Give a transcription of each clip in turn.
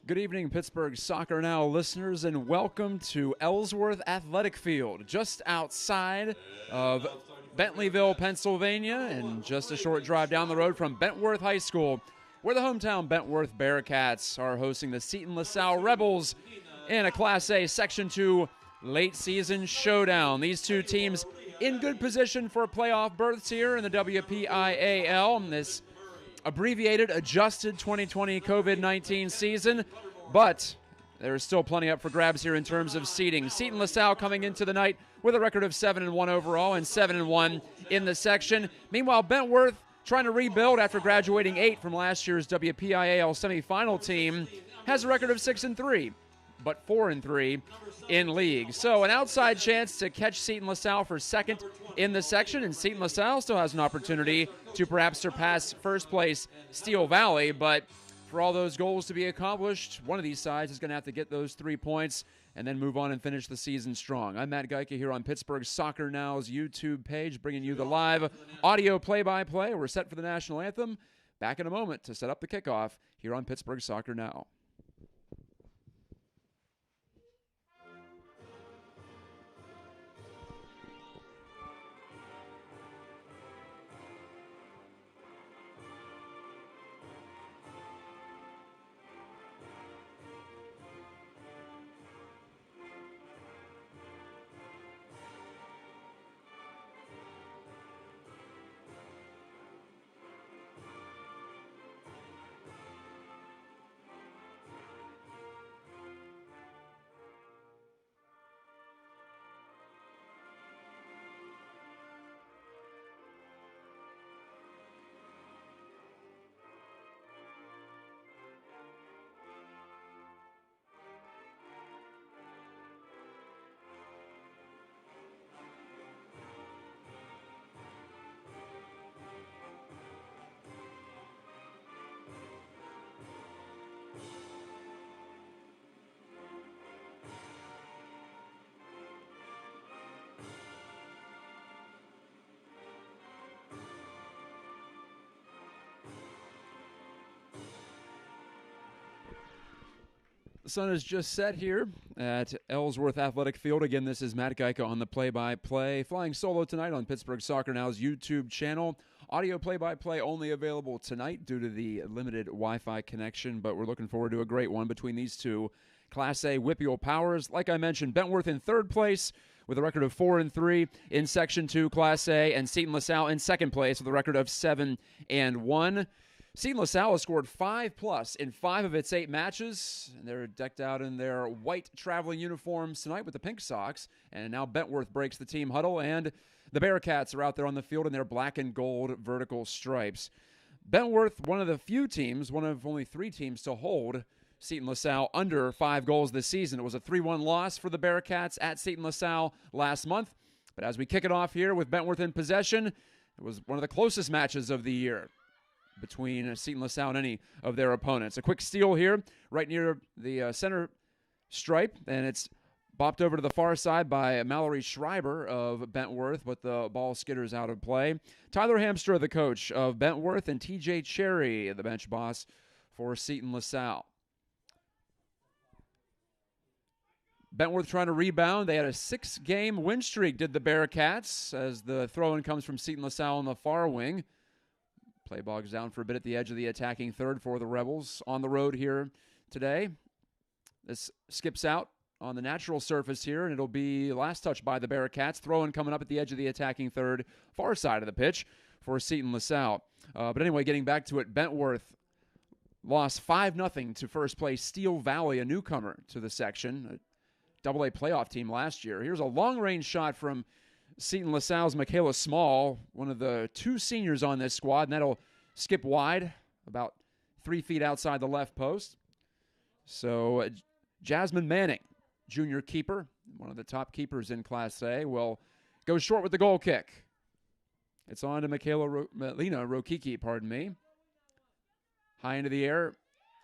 Good evening, Pittsburgh Soccer Now listeners, and welcome to Ellsworth Athletic Field, just outside of Bentleyville, Pennsylvania, and just a short drive down the road from Bentworth High School, where the hometown Bentworth Bearcats are hosting the Seton LaSalle Rebels in a Class A Section 2 late season showdown. These two teams in good position for playoff berths here in the WPIAL, this abbreviated, adjusted 2020 COVID-19 season, but there is still plenty up for grabs here in terms of seeding. Seton LaSalle coming into the night with a record of 7-1 overall and 7-1 in the section. Meanwhile, Bentworth trying to rebuild after graduating 8 from last year's WPIAL semifinal team has a record of 6-3, but 4-3 in league. So an outside chance to catch Seton LaSalle for second in the section, and Seton LaSalle still has an opportunity to perhaps surpass first place Steel Valley, but for all those goals to be accomplished, one of these sides is going to have to get those 3 points and then move on and finish the season strong. I'm Matt Gajtka here on Pittsburgh Soccer Now's YouTube page, bringing you the live audio play-by-play. We're set for the national anthem. Back in a moment to set up the kickoff here on Pittsburgh Soccer Now. The sun is just set here at Ellsworth Athletic Field. Again, this is Matt Gajtka on the play-by-play. Flying solo tonight on Pittsburgh Soccer Now's YouTube channel. Audio play-by-play only available tonight due to the limited Wi-Fi connection, but we're looking forward to a great one between these two Class A WPIAL powers. Like I mentioned, Bentworth in third place with a record of 4-3 in Section 2 Class A, and Seton LaSalle in second place with a record of 7-1. Seton LaSalle has scored 5+ in 5 of its 8 matches, and they're decked out in their white traveling uniforms tonight with the pink socks, and now Bentworth breaks the team huddle, and the Bearcats are out there on the field in their black and gold vertical stripes. Bentworth, one of the few teams, one of only 3 teams to hold Seton LaSalle under 5 goals this season. It was a 3-1 loss for the Bearcats at Seton LaSalle last month, but as we kick it off here with Bentworth in possession, it was one of the closest matches of the year between Seton LaSalle and any of their opponents. A quick steal here right near the center stripe, and it's bopped over to the far side by Mallory Schreiber of Bentworth, but the ball skitters out of play. Tyler Hamster, the coach of Bentworth, and TJ Cherry, the bench boss for Seton LaSalle. Bentworth trying to rebound. They had a 6-game win streak, did the Bearcats, as the throw-in comes from Seton LaSalle on the far wing. Play bogs down for a bit at the edge of the attacking third for the Rebels on the road here today. This skips out on the natural surface here, and it'll be last touch by the Bearcats. Throw-in coming up at the edge of the attacking third, far side of the pitch for Seton LaSalle. But anyway, getting back to it, Bentworth lost 5-0 to first place Steel Valley, a newcomer to the section, a AA playoff team last year. Here's a long-range shot from Seton LaSalle's Michaela Small, one of the 2 seniors on this squad, and that'll skip wide about 3 feet outside the left post. So Jasmine Manning, junior keeper, one of the top keepers in Class A, will go short with the goal kick. It's on to Melina Rokiki, High into the air.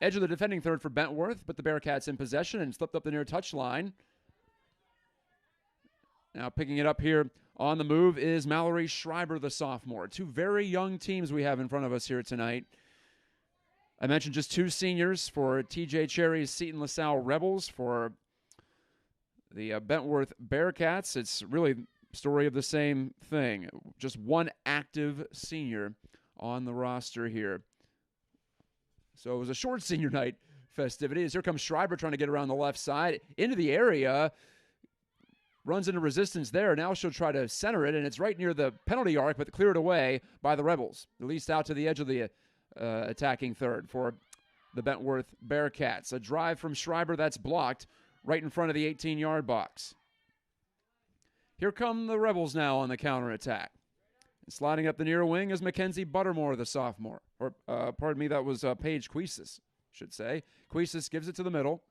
Edge of the defending third for Bentworth, but the Bearcats in possession and slipped up the near touch line. Now picking it up here on the move is Mallory Schreiber, the sophomore. 2 very young teams we have in front of us here tonight. I mentioned just 2 seniors for TJ Cherry's Seton LaSalle Rebels. For the Bentworth Bearcats, it's really a story of the same thing. Just 1 active senior on the roster here. So it was a short senior night festivities. Here comes Schreiber trying to get around the left side into the area. Runs into resistance there. Now she'll try to center it, and it's right near the penalty arc, but cleared away by the Rebels. Released out to the edge of the attacking third for the Bentworth Bearcats. A drive from Schreiber that's blocked right in front of the 18-yard box. Here come the Rebels now on the counterattack. Sliding up the near wing is Mackenzie Buttermore, the sophomore. Or, pardon me, that was Paige Queesis, should say. Queesis gives it to the middle.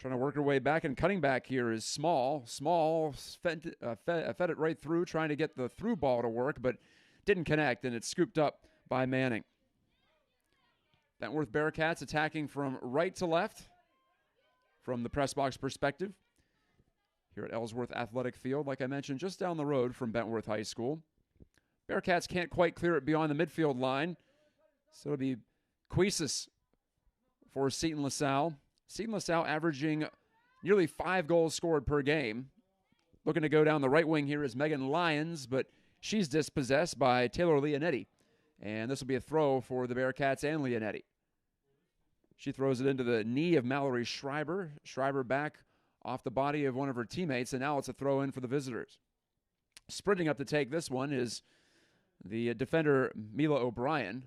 Trying to work her way back, and cutting back here is Small. Small fed it right through, trying to get the through ball to work, but didn't connect, and it's scooped up by Manning. Bentworth Bearcats attacking from right to left from the press box perspective here at Ellsworth Athletic Field, like I mentioned, just down the road from Bentworth High School. Bearcats can't quite clear it beyond the midfield line, so it'll be Queesis for Seton LaSalle. Seton LaSalle averaging nearly 5 goals scored per game. Looking to go down the right wing here is Megan Lyons, but she's dispossessed by Taylor Leonetti. And this will be a throw for the Bearcats and Leonetti. She throws it into the knee of Mallory Schreiber. Schreiber back off the body of one of her teammates, and now it's a throw in for the visitors. Sprinting up to take this one is the defender Mila O'Brien.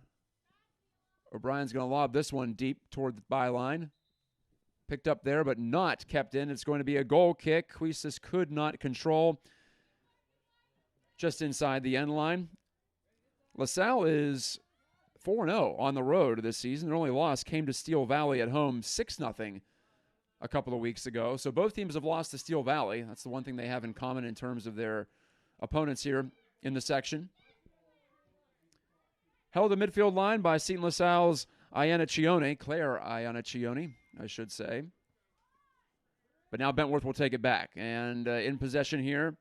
O'Brien's going to lob this one deep toward the byline. Picked up there, but not kept in. It's going to be a goal kick. Queesis could not control. Just inside the end line. LaSalle is 4-0 on the road this season. Their only loss came to Steel Valley at home 6-0 a couple of weeks ago. So both teams have lost to Steel Valley. That's the one thing they have in common in terms of their opponents here in the section. Held the midfield line by Seton LaSalle's Claire Iannaccione, I should say. But now Bentworth will take it back. And in possession here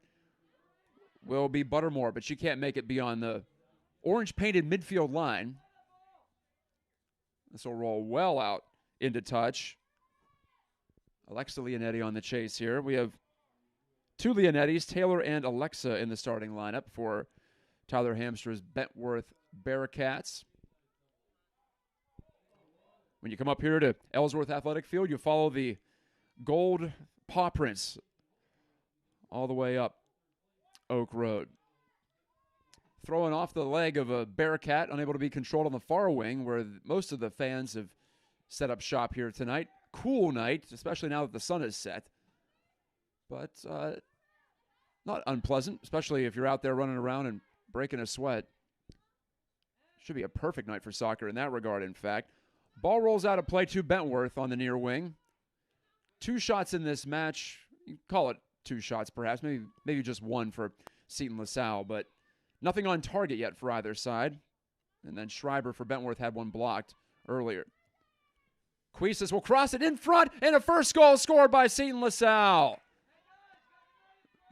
will be Buttermore, but she can't make it beyond the orange-painted midfield line. This will roll well out into touch. Alexa Leonetti on the chase here. We have 2 Leonettis, Taylor and Alexa, in the starting lineup for Tyler Hamster's Bentworth Bearcats. When you come up here to Ellsworth Athletic Field, you follow the gold paw prints all the way up Oak Road. Throwing off the leg of a Bearcat, unable to be controlled on the far wing, where most of the fans have set up shop here tonight. Cool night, especially now that the sun is set. But not unpleasant, especially if you're out there running around and breaking a sweat. Should be a perfect night for soccer in that regard, in fact. Ball rolls out of play to Bentworth on the near wing. 2 shots in this match. You can call it 2 shots, perhaps. Maybe just 1 for Seton LaSalle, but nothing on target yet for either side. And then Schreiber for Bentworth had 1 blocked earlier. Queesis will cross it in front, and a first goal scored by Seton LaSalle.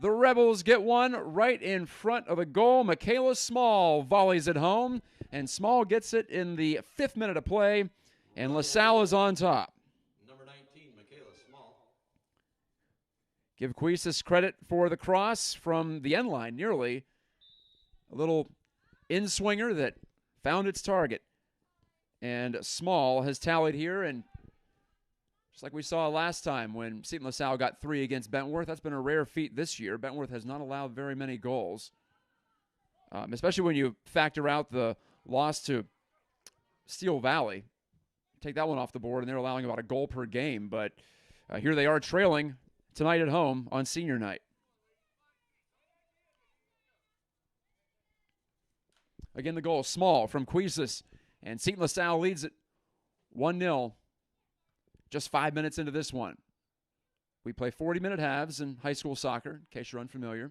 The Rebels get one right in front of the goal. Michaela Small volleys it home, and Small gets it in the 5th minute of play, and LaSalle is on top. Number 19, Michaela Small. Give Queesis credit for the cross from the end line, nearly. A little in-swinger that found its target. And Small has tallied here, and just like we saw last time when Seton LaSalle got 3 against Bentworth, that's been a rare feat this year. Bentworth has not allowed very many goals, especially when you factor out the loss to Steel Valley. Take that one off the board, and they're allowing about a goal per game. But here they are trailing tonight at home on senior night. Again, the goal, Small from Queesis. And Seton LaSalle leads it 1-0 just 5 minutes into this one. We play 40-minute halves in high school soccer, in case you're unfamiliar.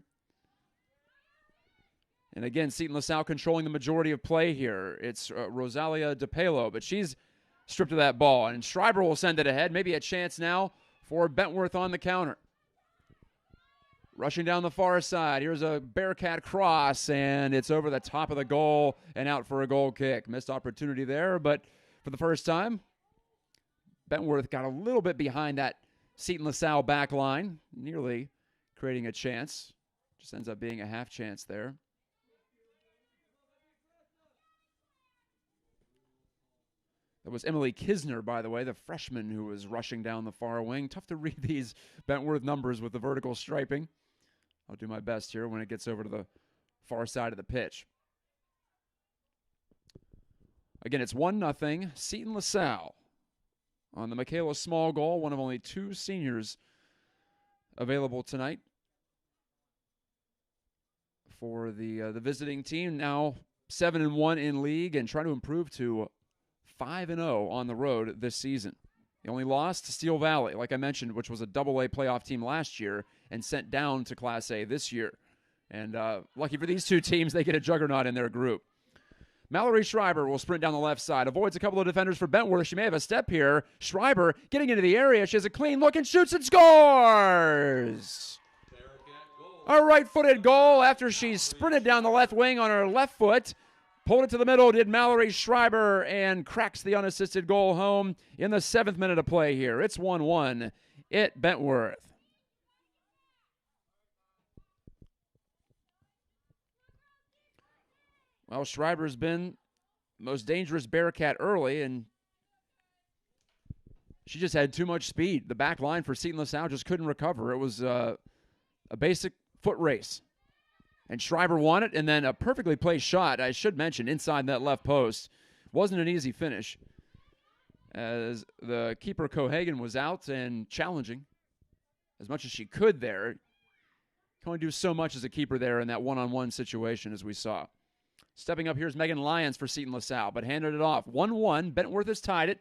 And again, Seton LaSalle controlling the majority of play here. It's Rosalia DePelo, but she's stripped of that ball. And Schreiber will send it ahead. Maybe a chance now for Bentworth on the counter. Rushing down the far side, here's a Bearcat cross, and it's over the top of the goal and out for a goal kick. Missed opportunity there, but for the first time, Bentworth got a little bit behind that Seton LaSalle back line, nearly creating a chance. Just ends up being a half chance there. That was Emily Kisner, by the way, the freshman who was rushing down the far wing. Tough to read these Bentworth numbers with the vertical striping. I'll do my best here when it gets over to the far side of the pitch. Again, it's 1-0, Seton LaSalle on the Michaela Small goal, one of only 2 seniors available tonight for the visiting team. Now 7-1 in league and trying to improve to 5-0 on the road this season. They only lost to Steel Valley, like I mentioned, which was a AA playoff team last year and sent down to Class A this year. And lucky for these 2 teams, they get a juggernaut in their group. Mallory Schreiber will sprint down the left side, avoids a couple of defenders for Bentworth. She may have a step here. Schreiber getting into the area. She has a clean look and shoots and scores! A right-footed goal after she sprinted down the left wing on her left foot. Pulled it to the middle, did Mallory Schreiber, and cracks the unassisted goal home in the 7th minute of play here. It's 1-1 at Bentworth. Well, Schreiber's been the most dangerous Bearcat early, and she just had too much speed. The back line for Seton LaSalle just couldn't recover. It was a basic foot race. And Schreiber won it, and then a perfectly placed shot, I should mention, inside that left post. Wasn't an easy finish, as the keeper, Cohagen, was out and challenging as much as she could there. Can only do so much as a keeper there in that one-on-one situation, as we saw. Stepping up here is Megan Lyons for Seton LaSalle, but handed it off. 1-1, Bentworth has tied it.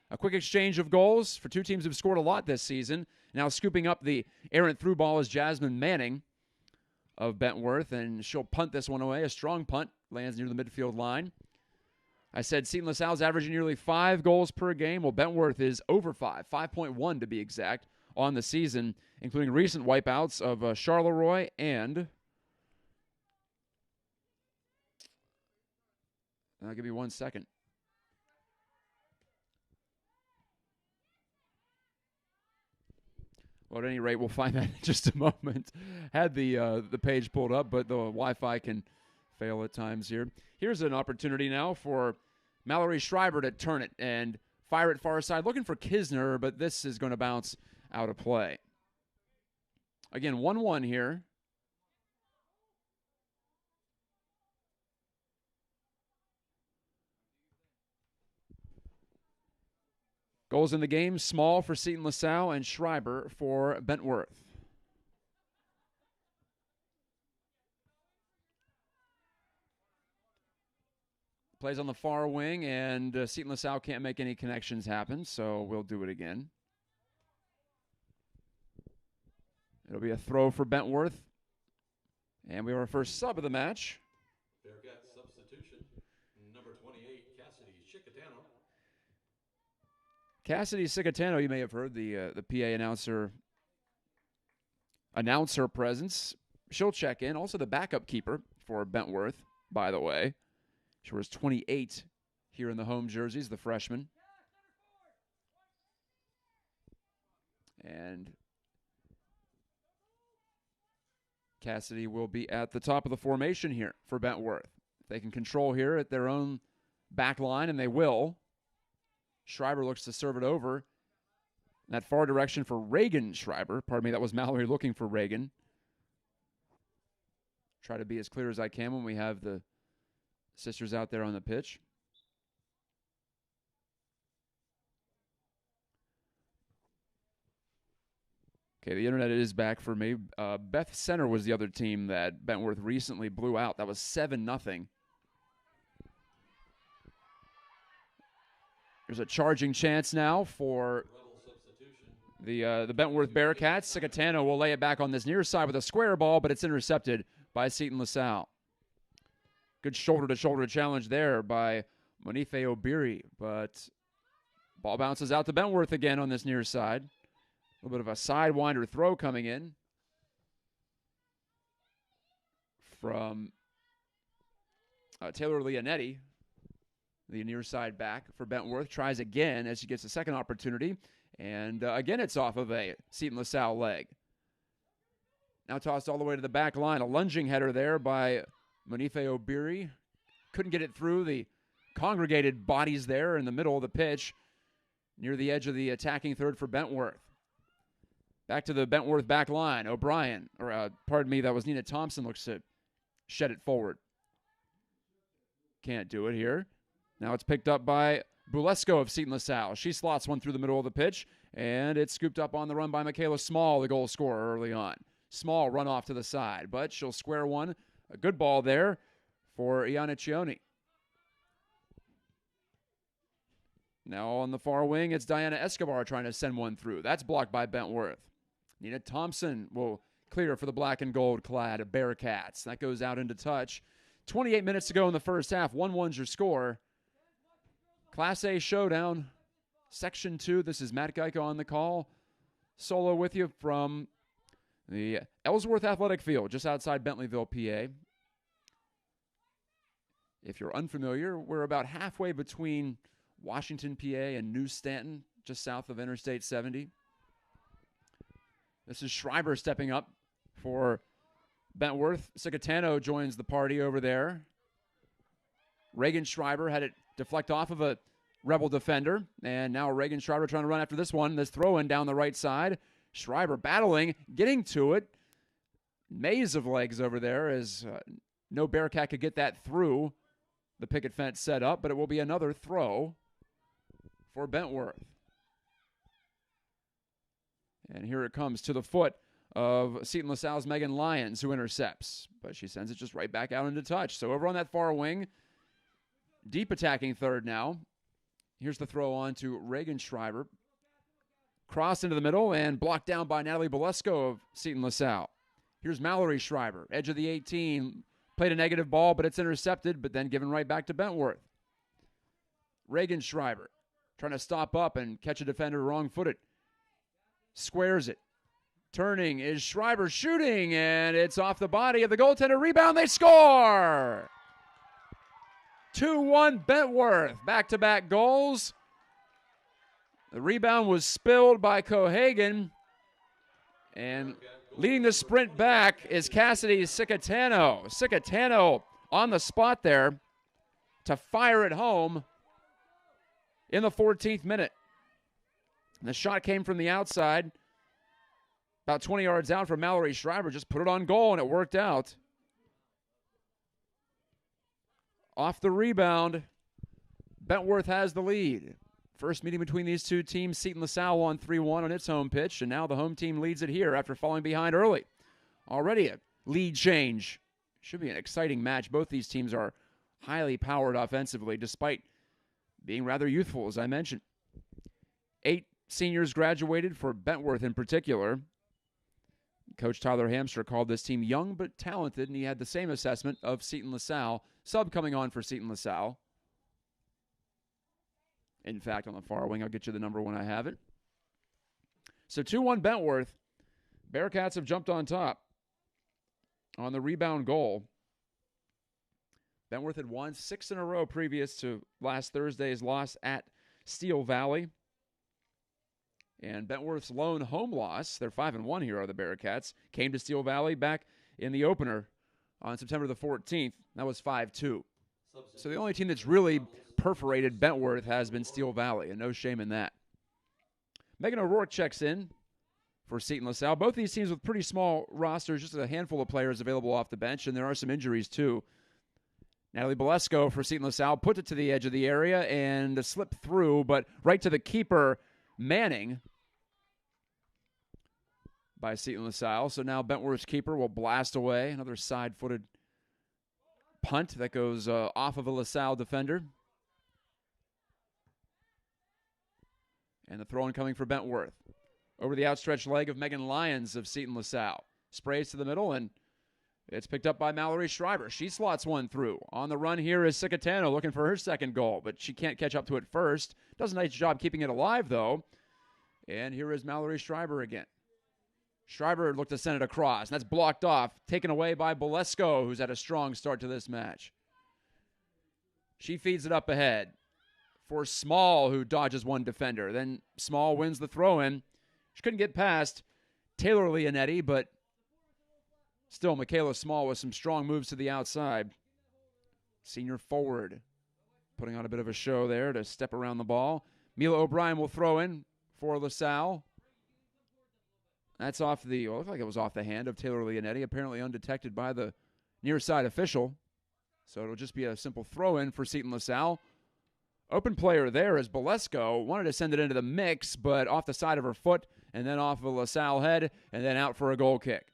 A quick exchange of goals for 2 teams who've scored a lot this season. Now scooping up the errant through ball is Jasmine Manning of Bentworth, and she'll punt this one away. A strong punt, lands near the midfield line. I said Seton LaSalle's averaging nearly 5 goals per game. Well, Bentworth is over 5, 5.1 to be exact, on the season, including recent wipeouts of Charleroi and... give me 1 second. Well, at any rate, we'll find that in just a moment. Had the page pulled up, but the Wi-Fi can fail at times here. Here's an opportunity now for Mallory Schreiber to turn it and fire it far side. Looking for Kisner, but this is going to bounce out of play. Again, 1-1 here. Goals in the game, Small for Seton LaSalle and Schreiber for Bentworth. Plays on the far wing, and Seton LaSalle can't make any connections happen, so we'll do it again. It'll be a throw for Bentworth. And we have our first sub of the match. Bearcat substitution, number 28, Cassidy Chicatano. Cassidy Cicatano, you may have heard the PA announcer presence. She'll check in. Also the backup keeper for Bentworth, by the way. She wears 28 here in the home jerseys, the freshman. And Cassidy will be at the top of the formation here for Bentworth. If they can control here at their own back line, and they will. Schreiber looks to serve it over. In that far direction for Reagan Schreiber. Pardon me, that was Mallory looking for Reagan. Try to be as clear as I can when we have the sisters out there on the pitch. Okay, the internet is back for me. Beth Center was the other team that Bentworth recently blew out. That was 7-0. There's a charging chance now for the Bentworth Bearcats. Cicatano will lay it back on this near side with a square ball, but it's intercepted by Seton LaSalle. Good shoulder-to-shoulder challenge there by Monife Obiri, but ball bounces out to Bentworth again on this near side. A little bit of a sidewinder throw coming in. from Taylor Leonetti, the near side back for Bentworth. Tries again as she gets a second opportunity. And again, it's off of a Seton LaSalle leg. Now tossed all the way to the back line. A lunging header there by Monife Obiri. Couldn't get it through the congregated bodies there in the middle of the pitch near the edge of the attacking third for Bentworth. Back to the Bentworth back line. O'Brien, pardon me, that was Nina Thompson, looks to shed it forward. Can't do it here. Now it's picked up by Bulesko of Seton LaSalle. She slots one through the middle of the pitch, and it's scooped up on the run by Michaela Small, the goal scorer early on. Small run off to the side, but she'll square one. A good ball there for Iana Cioni. Now on the far wing, it's Diana Escobar trying to send one through. That's blocked by Bentworth. Nina Thompson will clear for the black and gold clad Bearcats. That goes out into touch. 28 minutes to go in the first half. 1-1's your score. Class A showdown, Section 2. This is Matt Gajtka on the call. Solo with you from the Ellsworth Athletic Field, just outside Bentleyville, PA. If you're unfamiliar, we're about halfway between Washington, PA, and New Stanton, just south of Interstate 70. This is Schreiber stepping up for Bentworth. Cicatano joins the party over there. Reagan Schreiber had it deflect off of a Rebel defender, and now Reagan Schreiber trying to run after this one. This throw-in down the right side. Schreiber battling, getting to it. Maze of legs over there as no Bearcat could get that through the picket fence set up, but it will be another throw for Bentworth. And here it comes to the foot of Seton LaSalle's Megan Lyons, who intercepts, but she sends it just right back out into touch. So over on that far wing, deep attacking third now. Here's the throw on to Reagan Schreiber. Cross into the middle and blocked down by Natalie Bolesko of Seton LaSalle. Here's Mallory Schreiber, edge of the 18. Played a negative ball, but it's intercepted, but then given right back to Bentworth. Reagan Schreiber trying to stop up and catch a defender wrong-footed. Squares it. Turning is Schreiber shooting, and it's off the body of the goaltender. Rebound, they score! 2-1 Bentworth. Back-to-back goals. The rebound was spilled by Cohagen. And leading the sprint back is Cassidy Cicatano. Cicatano on the spot there to fire it home in the 14th minute. The shot came from the outside, about 20 yards out from Mallory Schreiber. Just put it on goal, and it worked out. Off the rebound, Bentworth has the lead. First meeting between these two teams, Seton LaSalle won 3-1 on its home pitch, and now the home team leads it here after falling behind early. Already a lead change. Should be an exciting match. Both these teams are highly powered offensively, despite being rather youthful, as I mentioned. 8 seniors graduated for Bentworth in particular. Coach Tyler Hamster called this team young but talented, and he had the same assessment of Seton LaSalle. Sub coming on for Seton LaSalle. In fact, on the far wing, I'll get you the number when I have it. So 2-1 Bentworth. Bearcats have jumped on top on the rebound goal. Bentworth had won 6 in a row previous to last Thursday's loss at Steel Valley. And Bentworth's lone home loss, they're 5-1 here are the Bearcats, came to Steel Valley back in the opener on September the 14th. That was 5-2. So the only team that's really perforated Bentworth has been Steel Valley, and no shame in that. Megan O'Rourke checks in for Seton LaSalle. Both these teams with pretty small rosters, just a handful of players available off the bench, and there are some injuries too. Natalie Bolesko for Seton LaSalle put it to the edge of the area and slipped through, but right to the keeper, Manning, by Seton LaSalle. So now Bentworth's keeper will blast away. Another side-footed punt that goes off of a LaSalle defender. And the throw-in coming for Bentworth. Over the outstretched leg of Megan Lyons of Seton LaSalle. Sprays to the middle, and it's picked up by Mallory Schreiber. She slots one through. On the run here is Cicatano looking for her second goal, but she can't catch up to it first. Does a nice job keeping it alive, though. And here is Mallory Schreiber again. Schreiber looked to send it across, and that's blocked off, taken away by Bolesko, who's had a strong start to this match. She feeds it up ahead for Small, who dodges one defender. Then Small wins the throw-in. She couldn't get past Taylor Leonetti, but still Michaela Small with some strong moves to the outside. Senior forward putting on a bit of a show there to step around the ball. Mila O'Brien will throw in for LaSalle. That's off the, well, it looked like it was off the hand of Taylor Leonetti, apparently undetected by the near side official. So it'll just be a simple throw-in for Seton LaSalle. Open player there is Bolesko. Wanted to send it into the mix, but off the side of her foot, and then off of a LaSalle head, and then out for a goal kick.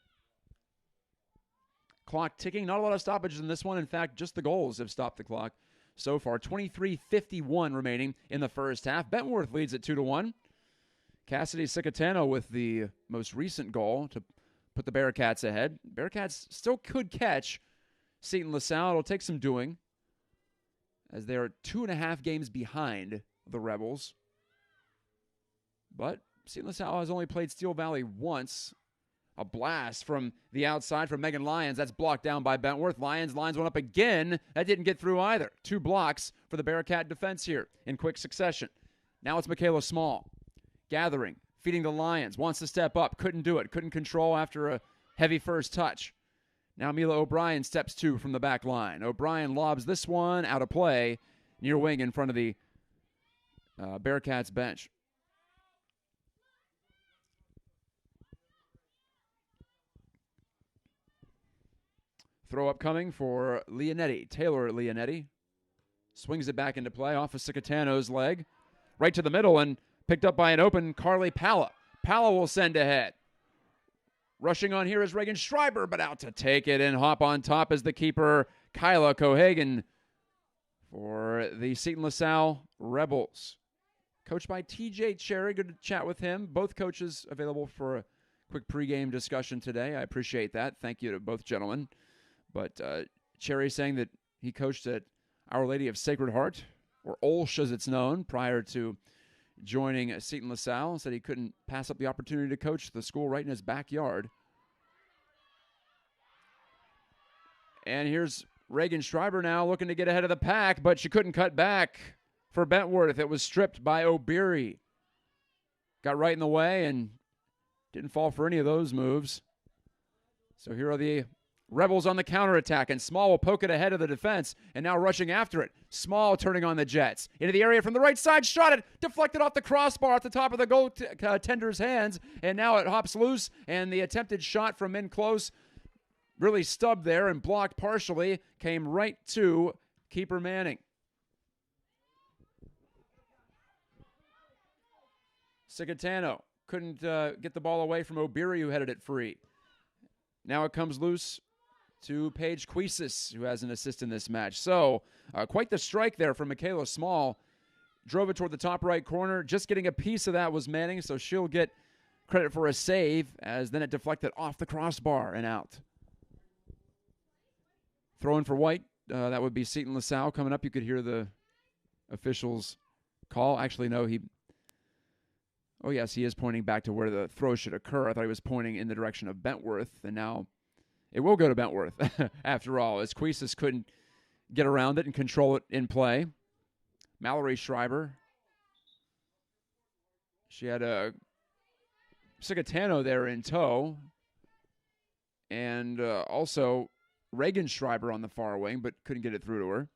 Clock ticking. Not a lot of stoppages in this one. In fact, just the goals have stopped the clock so far. 23:51 remaining in the first half. Bentworth leads at 2-1. Cassidy Cicatano with the most recent goal to put the Bearcats ahead. Bearcats still could catch Seton LaSalle. It'll take some doing, as they are 2.5 games behind the Rebels. But Seton LaSalle has only played Steel Valley once. A blast from the outside from Megan Lyons. That's blocked down by Bentworth. Lyons lines one up again. That didn't get through either. 2 blocks for the Bearcat defense here in quick succession. Now it's Michaela Small. Gathering, feeding the Lions. Wants to step up. Couldn't do it. Couldn't control after a heavy first touch. Now Mila O'Brien steps 2 from the back line. O'Brien lobs this one out of play near wing in front of the Bearcats bench. Throw up coming for Leonetti. Taylor Leonetti swings it back into play off of Cicatano's leg. Right to the middle and picked up by an open Carly Palla. Palla will send ahead. Rushing on here is Reagan Schreiber, but out to take it and hop on top is the keeper, Kyla Cohagen, for the Seton LaSalle Rebels. Coached by TJ Cherry. Good to chat with him. Both coaches available for a quick pregame discussion today. I appreciate that. Thank you to both gentlemen. But Cherry saying that he coached at Our Lady of Sacred Heart, or Olsh as it's known, prior to joining Seton LaSalle. Said he couldn't pass up the opportunity to coach the school right in his backyard. And here's Reagan Schreiber now looking to get ahead of the pack, but she couldn't cut back for Bentworth. It was stripped by O'Beary. Got right in the way and didn't fall for any of those moves. So here are the Rebels on the counterattack, and Small will poke it ahead of the defense, and now rushing after it. Small turning on the Jets. Into the area from the right side, shot it, deflected off the crossbar at the top of the goaltender's hands, and now it hops loose, and the attempted shot from in close really stubbed there and blocked partially, came right to keeper Manning. Cicatano couldn't get the ball away from O'Beary, who headed it free. Now it comes loose to Paige Queesis, who has an assist in this match. So quite the strike there from Michaela Small. Drove it toward the top right corner. Just getting a piece of that was Manning, so she'll get credit for a save, as then it deflected off the crossbar and out. Throw in for White. That would be Seton LaSalle coming up. You could hear the officials call. Actually, no, oh, yes, he is pointing back to where the throw should occur. I thought he was pointing in the direction of Bentworth, and now it will go to Bentworth, after all, as Queesis couldn't get around it and control it in play. Mallory Schreiber. She had a Cicatano there in tow, and also Reagan Schreiber on the far wing, but couldn't get it through to her.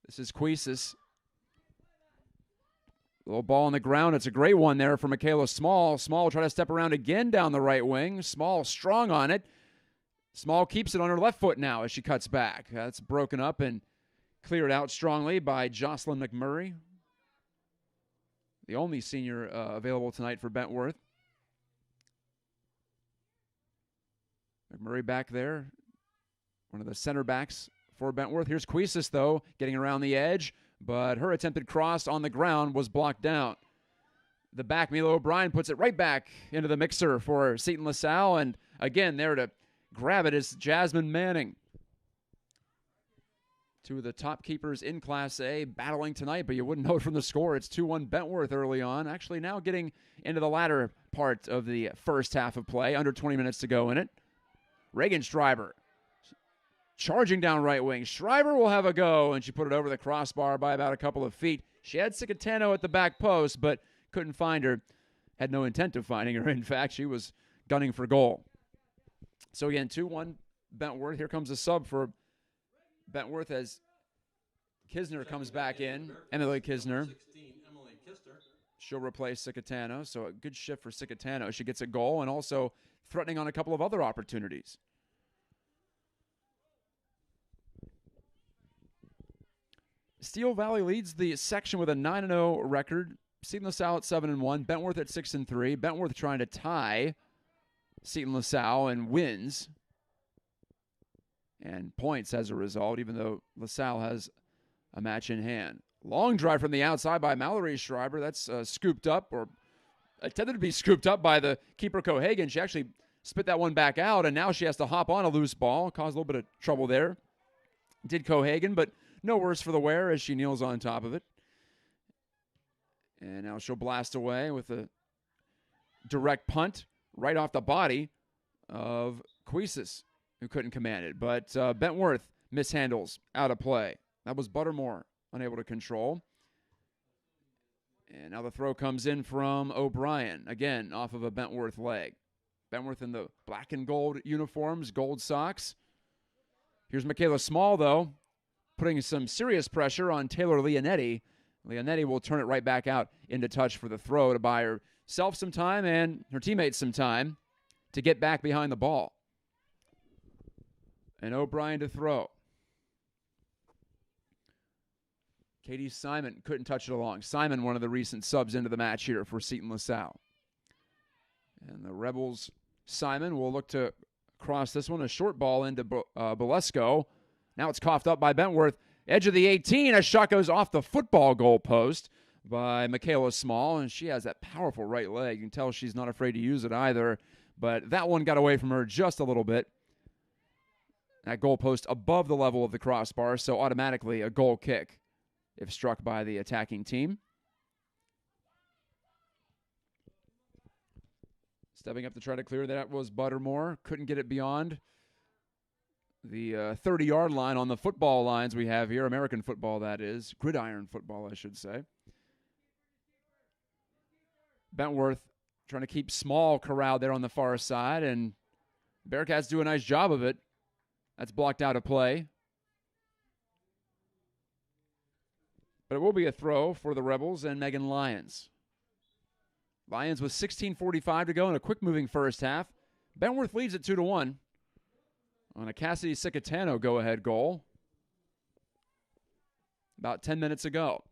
This is Queesis. Little ball on the ground. It's a great one there for Michaela Small. Small will try to step around again down the right wing. Small strong on it. Small keeps it on her left foot now as she cuts back. That's broken up and cleared out strongly by Jocelyn McMurray, the only senior available tonight for Bentworth. McMurray back there, one of the center backs for Bentworth. Here's Queesis, though, getting around the edge, but her attempted cross on the ground was blocked down. The back, Mila O'Brien, puts it right back into the mixer for Seton LaSalle, and again, there to grab it is Jasmine Manning. Two of the top keepers in Class A battling tonight, but you wouldn't know it from the score. It's 2-1 Bentworth early on. Actually now getting into the latter part of the first half of play. Under 20 minutes to go in it. Reagan Schreiber charging down right wing. Schreiber will have a go, and she put it over the crossbar by about a couple of feet. She had Cicatano at the back post, but couldn't find her. Had no intent of finding her. In fact, she was gunning for goal. So again, 2-1 Bentworth. Here comes a sub for Bentworth as Kisner comes back in. Emily Kisner. She'll replace Cicatano, so a good shift for Cicatano. She gets a goal and also threatening on a couple of other opportunities. Steel Valley leads the section with a 9-0 record. Seton LaSalle at 7-1. Bentworth at 6-3. Bentworth trying to tie Seton LaSalle and wins. And points as a result, even though LaSalle has a match in hand. Long drive from the outside by Mallory Schreiber. That's scooped up, or attempted to be scooped up by the keeper Cohagen. She actually spit that one back out, and now she has to hop on a loose ball. Caused a little bit of trouble there. Did Cohagen, but no worse for the wear as she kneels on top of it. And now she'll blast away with a direct punt right off the body of Cuisis, who couldn't command it. But Bentworth mishandles out of play. That was Buttermore unable to control. And now the throw comes in from O'Brien, again off of a Bentworth leg. Bentworth in the black and gold uniforms, gold socks. Here's Michaela Small, though, putting some serious pressure on Taylor Leonetti. Leonetti will turn it right back out into touch for the throw to buy herself some time and her teammates some time to get back behind the ball. And O'Brien to throw. Katie Simon couldn't touch it along. Simon, one of the recent subs into the match here for Seton LaSalle. And the Rebels, Simon, will look to cross this one. A short ball into Bolesco. Now it's coughed up by Bentworth. Edge of the 18. A shot goes off the football goal post by Michaela Small. And she has that powerful right leg. You can tell she's not afraid to use it either. But that one got away from her just a little bit. That goal post above the level of the crossbar, so automatically a goal kick if struck by the attacking team. Stepping up to try to clear that was Buttermore. Couldn't get it beyond the 30-yard line on the football lines we have here. American football, that is. Gridiron football, I should say. Bentworth trying to keep Small corralled there on the far side, and Bearcats do a nice job of it. That's blocked out of play. But it will be a throw for the Rebels and Megan Lyons. Lyons with 16:45 to go in a quick-moving first half. Bentworth leads at 2-1 on a Cassidy Cicatano go-ahead goal about 10 minutes ago.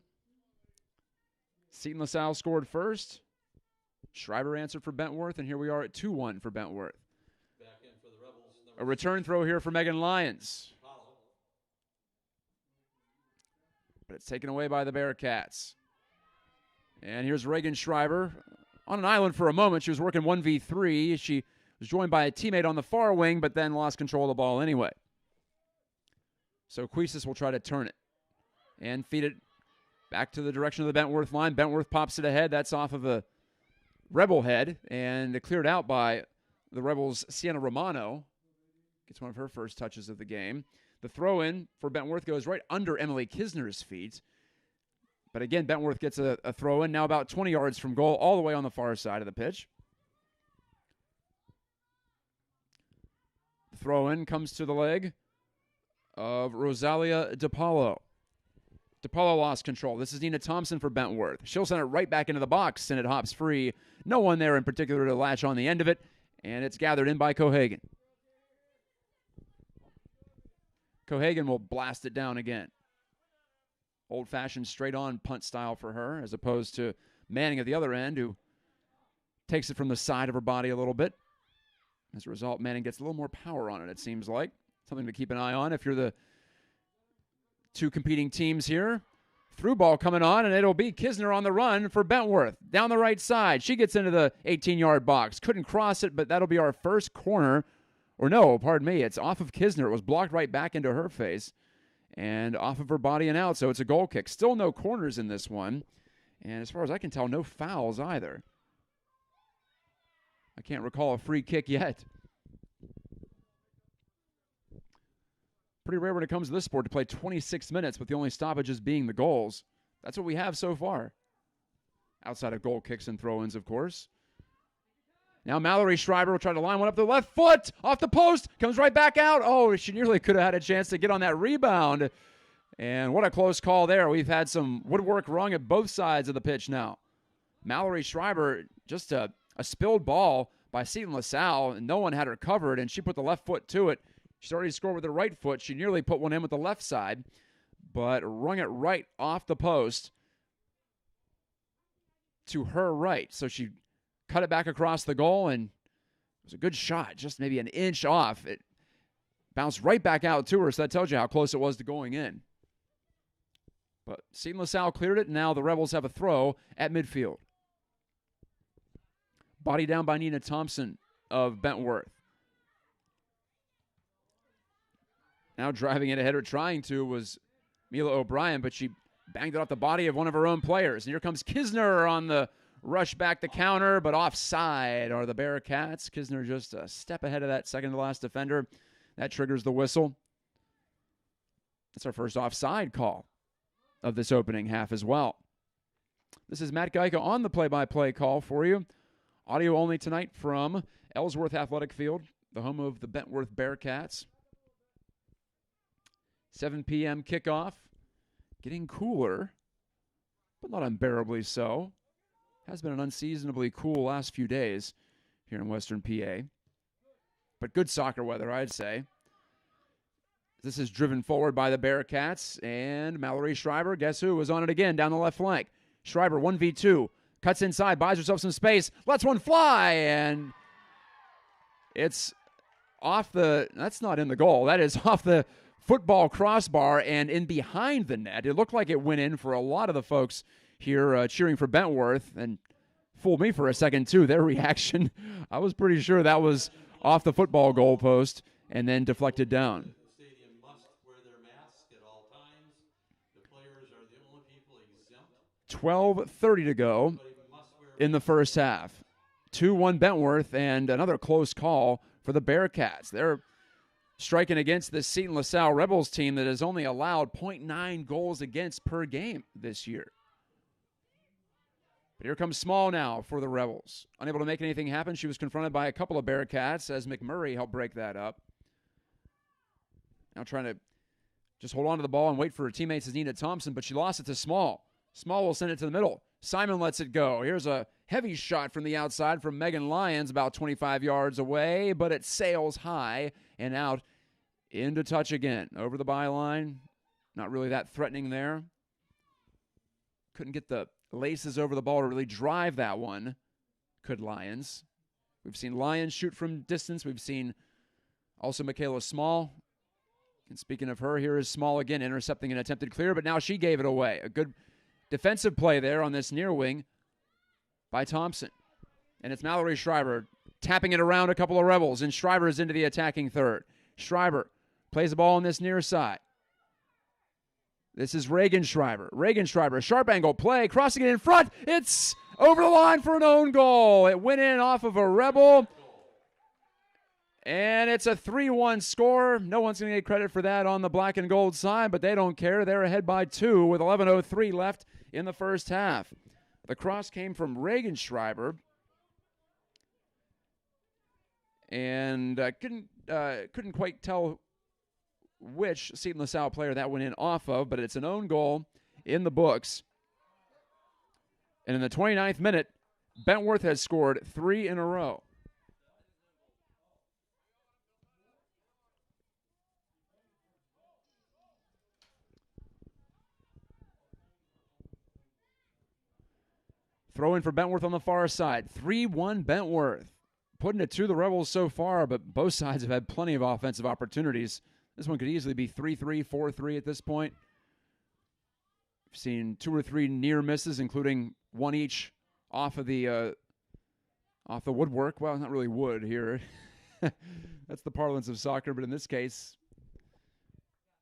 Seton LaSalle scored first. Schreiber answered for Bentworth, and here we are at 2-1 for Bentworth. Back in for the Rebels, A return throw here for Megan Lyons. But it's taken away by the Bearcats. And here's Reagan Schreiber on an island for a moment. She was working 1v3. She was joined by a teammate on the far wing, but then lost control of the ball anyway. So Cuisis will try to turn it and feed it back to the direction of the Bentworth line. Bentworth pops it ahead. That's off of a Rebel head, and cleared out by the Rebels' Sienna Romano. Gets one of her first touches of the game. The throw-in for Bentworth goes right under Emily Kisner's feet. But again, Bentworth gets a throw-in, now about 20 yards from goal, all the way on the far side of the pitch. The throw-in comes to the leg of Rosalia DePaulo. DePaulo lost control. This is Nina Thompson for Bentworth. She'll send it right back into the box, and it hops free. No one there in particular to latch on the end of it, and it's gathered in by Cohagen. Cohagen will blast it down again. Old-fashioned straight-on punt style for her, as opposed to Manning at the other end, who takes it from the side of her body a little bit. As a result, Manning gets a little more power on it, it seems like. Something to keep an eye on if you're the two competing teams here. Through ball coming on, and it'll be Kisner on the run for Bentworth. Down the right side. She gets into the 18-yard box. Couldn't cross it, but that'll be our first corner. Or no, pardon me, it's off of Kisner. It was blocked right back into her face. and off of her body and out, so it's a goal kick. Still no corners in this one, and as far as I can tell, no fouls either. I can't recall a free kick yet. Pretty rare when it comes to this sport to play 26 minutes with the only stoppages being the goals. That's what we have so far. Outside of goal kicks and throw-ins, of course. Now Mallory Schreiber will try to line one up the left foot, off the post, comes right back out. Oh, she nearly could have had a chance to get on that rebound. And what a close call there. We've had some woodwork rung at both sides of the pitch now. Mallory Schreiber, just a spilled ball by Seton LaSalle, and no one had her covered, and she put the left foot to it. She's already scored with her right foot. She nearly put one in with the left side, but rung it right off the post to her right. So she cut it back across the goal, and it was a good shot, just maybe an inch off. It bounced right back out to her, so that tells you how close it was to going in. But Seton LaSalle cleared it, and now the Rebels have a throw at midfield. Body down by Nina Thompson of Bentworth. Now driving it ahead, or trying to, was Mila O'Brien, but she banged it off the body of one of her own players. And here comes Kisner on the rush back the counter, but offside are the Bearcats. Kisner just a step ahead of that second-to-last defender. That triggers the whistle. That's our first offside call of this opening half as well. This is Matt Gajtka on the play-by-play call for you. Audio only tonight from Ellsworth Athletic Field, the home of the Bentworth Bearcats. 7 p.m. kickoff. Getting cooler, but not unbearably so. Has been an unseasonably cool last few days here in Western PA. But good soccer weather, I'd say. This is driven forward by the Bearcats, and Mallory Schreiber, guess who, was on it again down the left flank. Schreiber, 1v2, cuts inside, buys herself some space, lets one fly, and it's off the, that's not in the goal, that is off the football crossbar and in behind the net. It looked like it went in for a lot of the folks here cheering for Bentworth, and fooled me for a second too, their reaction. I was pretty sure that was off the football goalpost and then deflected down. The stadium must wear their mask at all times. The players are the only people exempt. 12:30 to go in the first half. 2-1 Bentworth, and another close call for the Bearcats. They're striking against the Seton LaSalle Rebels team that has only allowed 0.9 goals against per game this year. But here comes Small now for the Rebels. Unable to make anything happen, she was confronted by a couple of Bearcats as McMurray helped break that up. Now trying to just hold on to the ball and wait for her teammates as Nina Thompson, but she lost it to Small. Small will send it to the middle. Simon lets it go. Here's a heavy shot from the outside from Megan Lyons about 25 yards away, but it sails high and out into touch again. Over the byline. Not really that threatening there. Couldn't get the laces over the ball to really drive that one. Could Lyons. We've seen Lyons shoot from distance. We've seen also Michaela Small. And speaking of her, here is Small again intercepting an attempted clear, but now she gave it away. A good defensive play there on this near wing by Thompson. And it's Mallory Schreiber tapping it around a couple of Rebels, and Schreiber is into the attacking third. Schreiber plays the ball on this near side. This is Reagan Schreiber. Reagan Schreiber, sharp angle play, crossing it in front. It's over the line for an own goal. It went in off of a Rebel. And it's a 3-1 score. No one's going to get credit for that on the black and gold side, but they don't care. They're ahead by 2 with 11:03 left in the first half. The cross came from Reagan Schreiber. And couldn't quite tell which Seton LaSalle player that went in off of, but it's an own goal in the books. And in the 29th minute, Bentworth has scored 3 in a row. Throw in for Bentworth on the far side. 3-1 Bentworth. Putting it to the Rebels so far, but both sides have had plenty of offensive opportunities. This one could easily be 3-3, 4-3 at this point. We've seen 2 or 3 near misses, including one each off the woodwork. Well, not really wood here. That's the parlance of soccer, but in this case,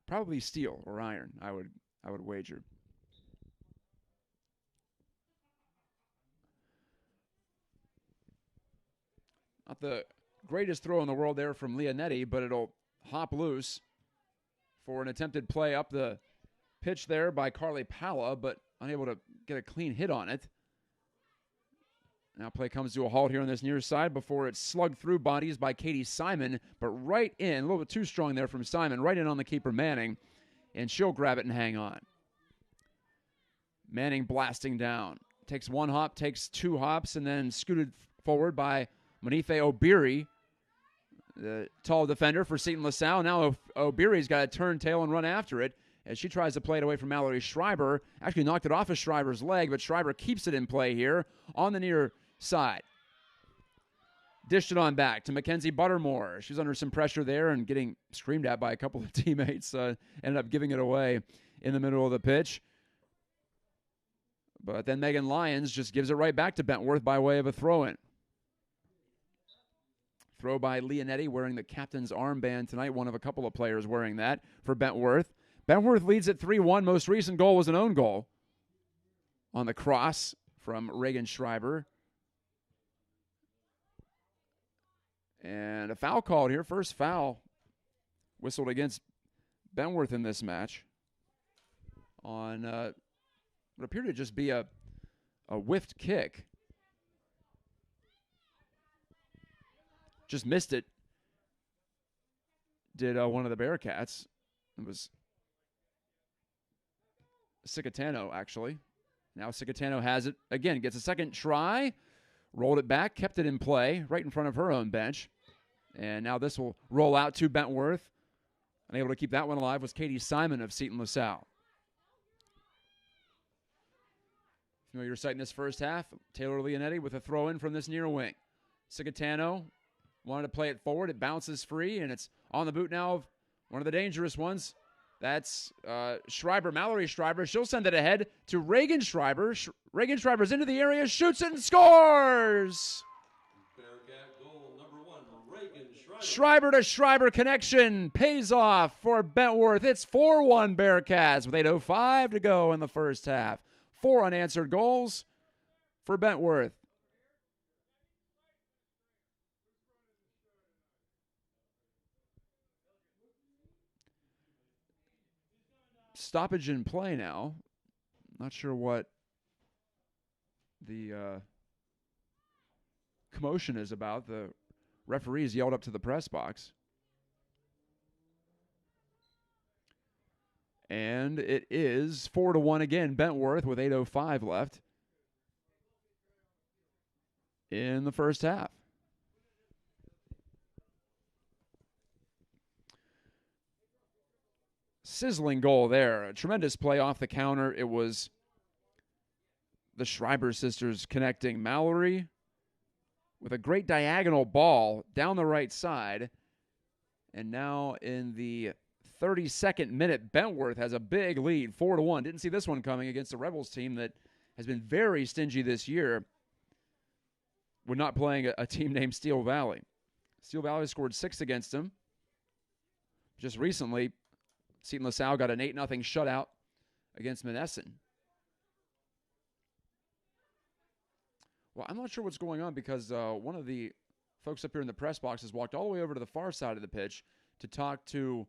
Probably steel or iron, I would wager. Not the greatest throw in the world there from Leonetti, but it'll hop loose for an attempted play up the pitch there by Carly Palla, but unable to get a clean hit on it. Now play comes to a halt here on this near side before it's slugged through bodies by Katie Simon, but right in, a little bit too strong there from Simon, right in on the keeper Manning, and she'll grab it and hang on. Manning blasting down. Takes one hop, takes two hops, and then scooted forward by Monife Obiri, the tall defender for Seton LaSalle. Now Obiri's got to turn tail and run after it as she tries to play it away from Mallory Schreiber. Actually knocked it off of Schreiber's leg, but Schreiber keeps it in play here on the near side. Dished it on back to Mackenzie Buttermore. She was under some pressure there and getting screamed at by a couple of teammates. Ended up giving it away in the middle of the pitch. But then Megan Lyons just gives it right back to Bentworth by way of a throw-in. Throw by Leonetti wearing the captain's armband tonight. One of a couple of players wearing that for Bentworth. Bentworth leads at 3-1. Most recent goal was an own goal on the cross from Reagan Schreiber. And a foul called here. First foul whistled against Bentworth in this match on what appeared to just be a whiffed kick. Just missed it. Did one of the Bearcats. It was Cicatano, actually. Now Cicatano has it. Again, gets a second try. Rolled it back, kept it in play right in front of her own bench. And now this will roll out to Bentworth. Unable to keep that one alive was Katie Simon of Seton LaSalle. Familiar sight in this first half. Taylor Leonetti with a throw-in from this near wing. Cicatano wanted to play it forward. It bounces free, and it's on the boot now of one of the dangerous ones. That's Schreiber, Mallory Schreiber. She'll send it ahead to Reagan Schreiber. Reagan Schreiber's into the area, shoots it, and scores! Bearcat goal number 1, Reagan Schreiber. Schreiber to Schreiber connection pays off for Bentworth. It's 4-1 Bearcats with 8:05 to go in the first half. 4 unanswered goals for Bentworth. Stoppage in play now. Not sure what the commotion is about. The referees yelled up to the press box. And it is 4-1 again, Bentworth with 8:05 left in the first half. Sizzling goal there. A tremendous play off the counter. It was the Schreiber sisters connecting. Mallory with a great diagonal ball down the right side. And now in the 32nd minute, Bentworth has a big lead, 4-1. Didn't see this one coming against the Rebels team that has been very stingy this year when not playing a team named Steel Valley. Steel Valley scored 6 against them. Just recently, Seton LaSalle got an 8-0 shutout against Monessen. Well, I'm not sure what's going on because one of the folks up here in the press box has walked all the way over to the far side of the pitch to talk to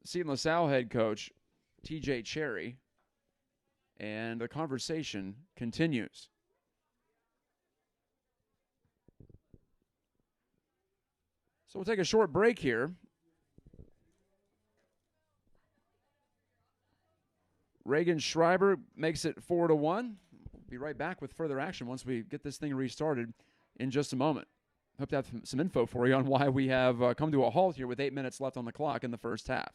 Seton LaSalle head coach TJ Cherry, and the conversation continues. So we'll take a short break here. Reagan Schreiber makes it 4-1. We'll be right back with further action once we get this thing restarted in just a moment. Hope to have some info for you on why we have come to a halt here with 8 minutes left on the clock in the first half.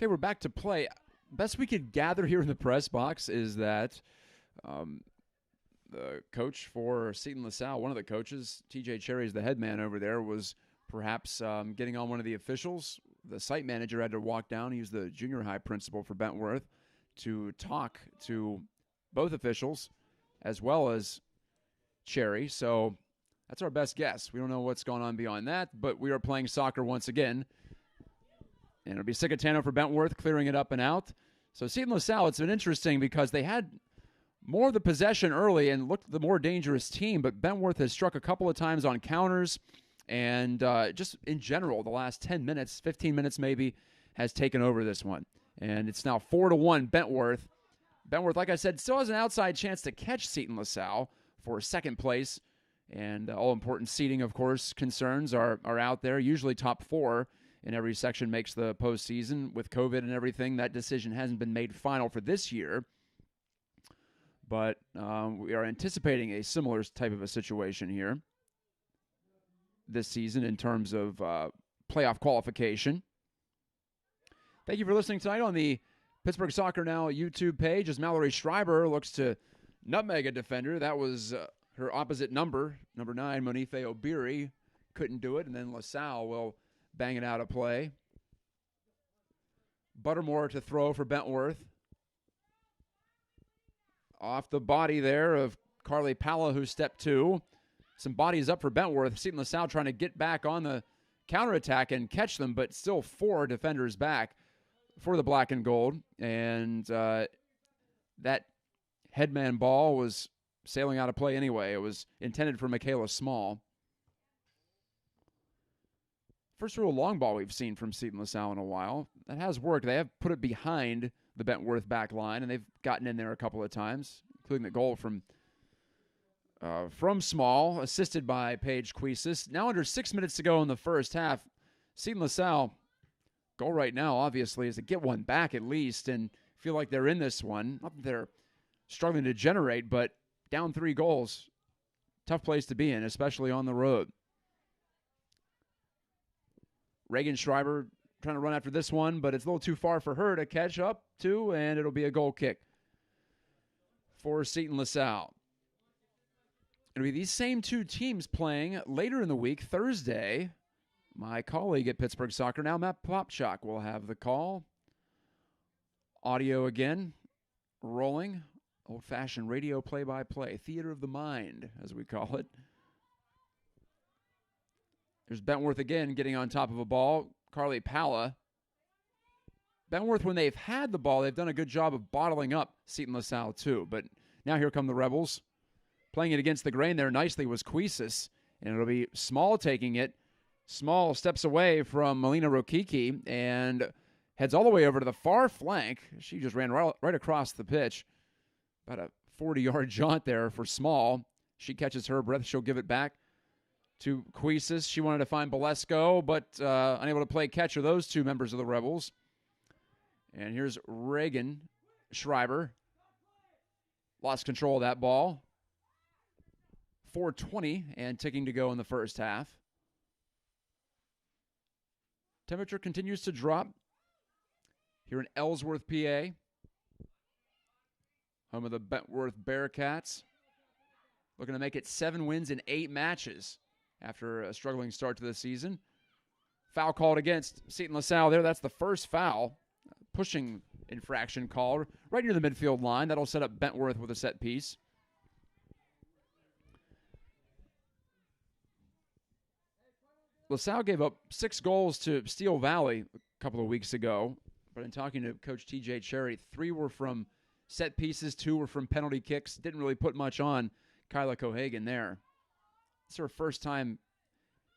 Okay, we're back to play. Best we could gather here in the press box is that the coach for Seton LaSalle, one of the coaches, TJ Cherry is the head man over there, was perhaps getting on one of the officials. The site manager had to walk down. He was the junior high principal for Bentworth to talk to both officials as well as Cherry. So that's our best guess. We don't know what's going on beyond that, but we are playing soccer once again. And it'll be Sicatano for Bentworth clearing it up and out. So Seton LaSalle, it's been interesting because they had more of the possession early and looked the more dangerous team, but Bentworth has struck a couple of times on counters, and just in general, the last 10 minutes, 15 minutes maybe, has taken over this one. And it's now 4-1 Bentworth. Bentworth, like I said, still has an outside chance to catch Seton LaSalle for second place. And all-important seeding, of course, concerns are out there. Usually top 4 in every section makes the postseason. With COVID and everything, that decision hasn't been made final for this year. But we are anticipating a similar type of a situation here this season in terms of playoff qualification. Thank you for listening tonight on the Pittsburgh Soccer Now YouTube page as Mallory Schreiber looks to nutmeg a defender. That was her opposite number 9, Monife Obiri. Couldn't do it, and then LaSalle will bang it out of play. Buttermore to throw for Bentworth. Off the body there of Carly Palla, who stepped 2. Some bodies up for Bentworth. Seton LaSalle trying to get back on the counterattack and catch them, but still 4 defenders back for the black and gold. And that headman ball was sailing out of play anyway. It was intended for Michaela Small. First real long ball we've seen from Seton LaSalle in a while. That has worked. They have put it behind the Bentworth back line, and they've gotten in there a couple of times, including the goal from Small, assisted by Paige Cuisis. Now under 6 minutes to go in the first half. Seton LaSalle, goal right now, obviously, is to get one back at least and feel like they're in this one. Not that they're struggling to generate, but down 3 goals. Tough place to be in, especially on the road. Reagan Schreiber trying to run after this one, but it's a little too far for her to catch up to, and it'll be a goal kick for Seton LaSalle. It'll be these same 2 teams playing later in the week, Thursday. My colleague at Pittsburgh Soccer Now, Matt Popchak, will have the call. Audio again, rolling. Old-fashioned radio play-by-play, theater of the mind, as we call it. There's Bentworth again getting on top of a ball. Carly Palla. Bentworth, when they've had the ball, they've done a good job of bottling up Seton LaSalle too. But now here come the Rebels. Playing it against the grain there nicely was Cuisis. And it'll be Small taking it. Small steps away from Melina Rokiki and heads all the way over to the far flank. She just ran right across the pitch. About a 40-yard jaunt there for Small. She catches her breath. She'll give it back to Cuisis. She wanted to find Bolesco, but unable to play catch are those 2 members of the Rebels. And here's Reagan Schreiber. Lost control of that ball. 4:20 and ticking to go in the first half. Temperature continues to drop here in Ellsworth, PA. Home of the Bentworth Bearcats. Looking to make it 7 wins in 8 matches after a struggling start to the season. Foul called against Seton LaSalle there. That's the first foul. Pushing infraction called right near the midfield line. That'll set up Bentworth with a set piece. LaSalle gave up 6 goals to Steel Valley a couple of weeks ago. But in talking to Coach TJ Cherry, 3 were from set pieces, 2 were from penalty kicks. Didn't really put much on Kyla Cohagen there. It's her first time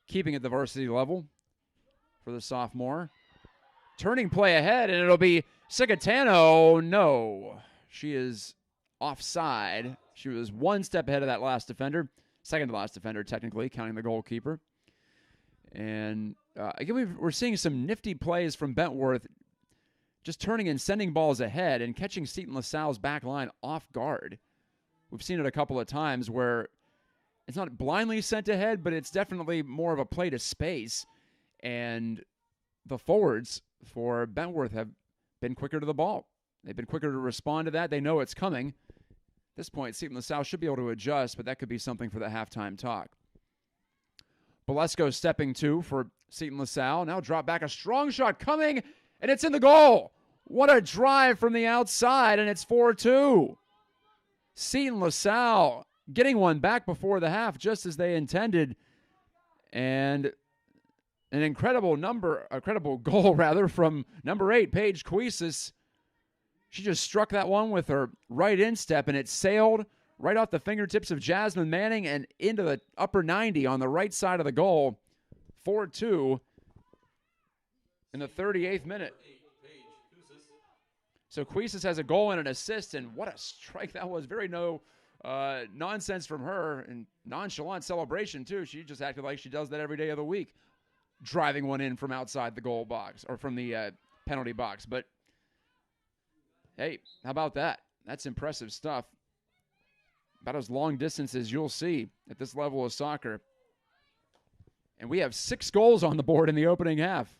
keeping at the varsity level for the sophomore. Turning play ahead, and it'll be Sicatano. No, she is offside. She was 1 step ahead of that last defender. Second to last defender, technically, counting the goalkeeper. And again, we're seeing some nifty plays from Bentworth, just turning and sending balls ahead and catching Seton LaSalle's back line off guard. We've seen it a couple of times where it's not blindly sent ahead, but it's definitely more of a play to space. And the forwards for Bentworth have been quicker to the ball. They've been quicker to respond to that. They know it's coming. At this point, Seton LaSalle should be able to adjust, but that could be something for the halftime talk. Belesko stepping to for Seton LaSalle. Now drop back, a strong shot coming, and it's in the goal. What a drive from the outside, and it's 4-2. Seton LaSalle getting one back before the half, just as they intended. And an incredible goal, from number 8, Paige Cuisis. She just struck that one with her right instep, and it sailed right off the fingertips of Jasmine Manning and into the upper 90 on the right side of the goal. 4-2 in the 38th minute. So Cuisis has a goal and an assist, and what a strike that was. Very nonsense from her, and nonchalant celebration, too. She just acted like she does that every day of the week, driving one in from outside the goal box, or from the penalty box. But, hey, how about that? That's impressive stuff. About as long distance as you'll see at this level of soccer. And we have 6 goals on the board in the opening half.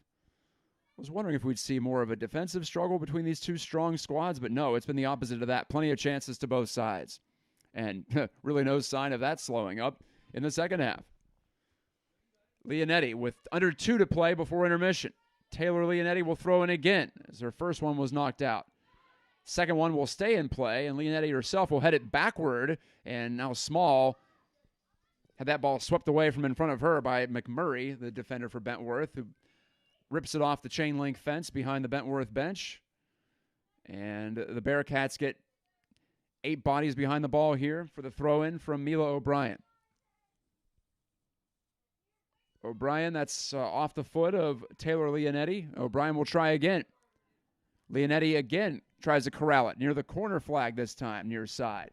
I was wondering if we'd see more of a defensive struggle between these two strong squads, but no, it's been the opposite of that. Plenty of chances to both sides. And really no sign of that slowing up in the second half. Leonetti with under 2 to play before intermission. Taylor Leonetti will throw in again, as her first one was knocked out. Second one will stay in play, and Leonetti herself will head it backward, and now Small had that ball swept away from in front of her by McMurray, the defender for Bentworth, who rips it off the chain link fence behind the Bentworth bench. And the Bearcats get 8 bodies behind the ball here for the throw-in from Mila O'Brien. O'Brien, that's off the foot of Taylor Leonetti. O'Brien will try again. Leonetti again tries to corral it near the corner flag this time, near side.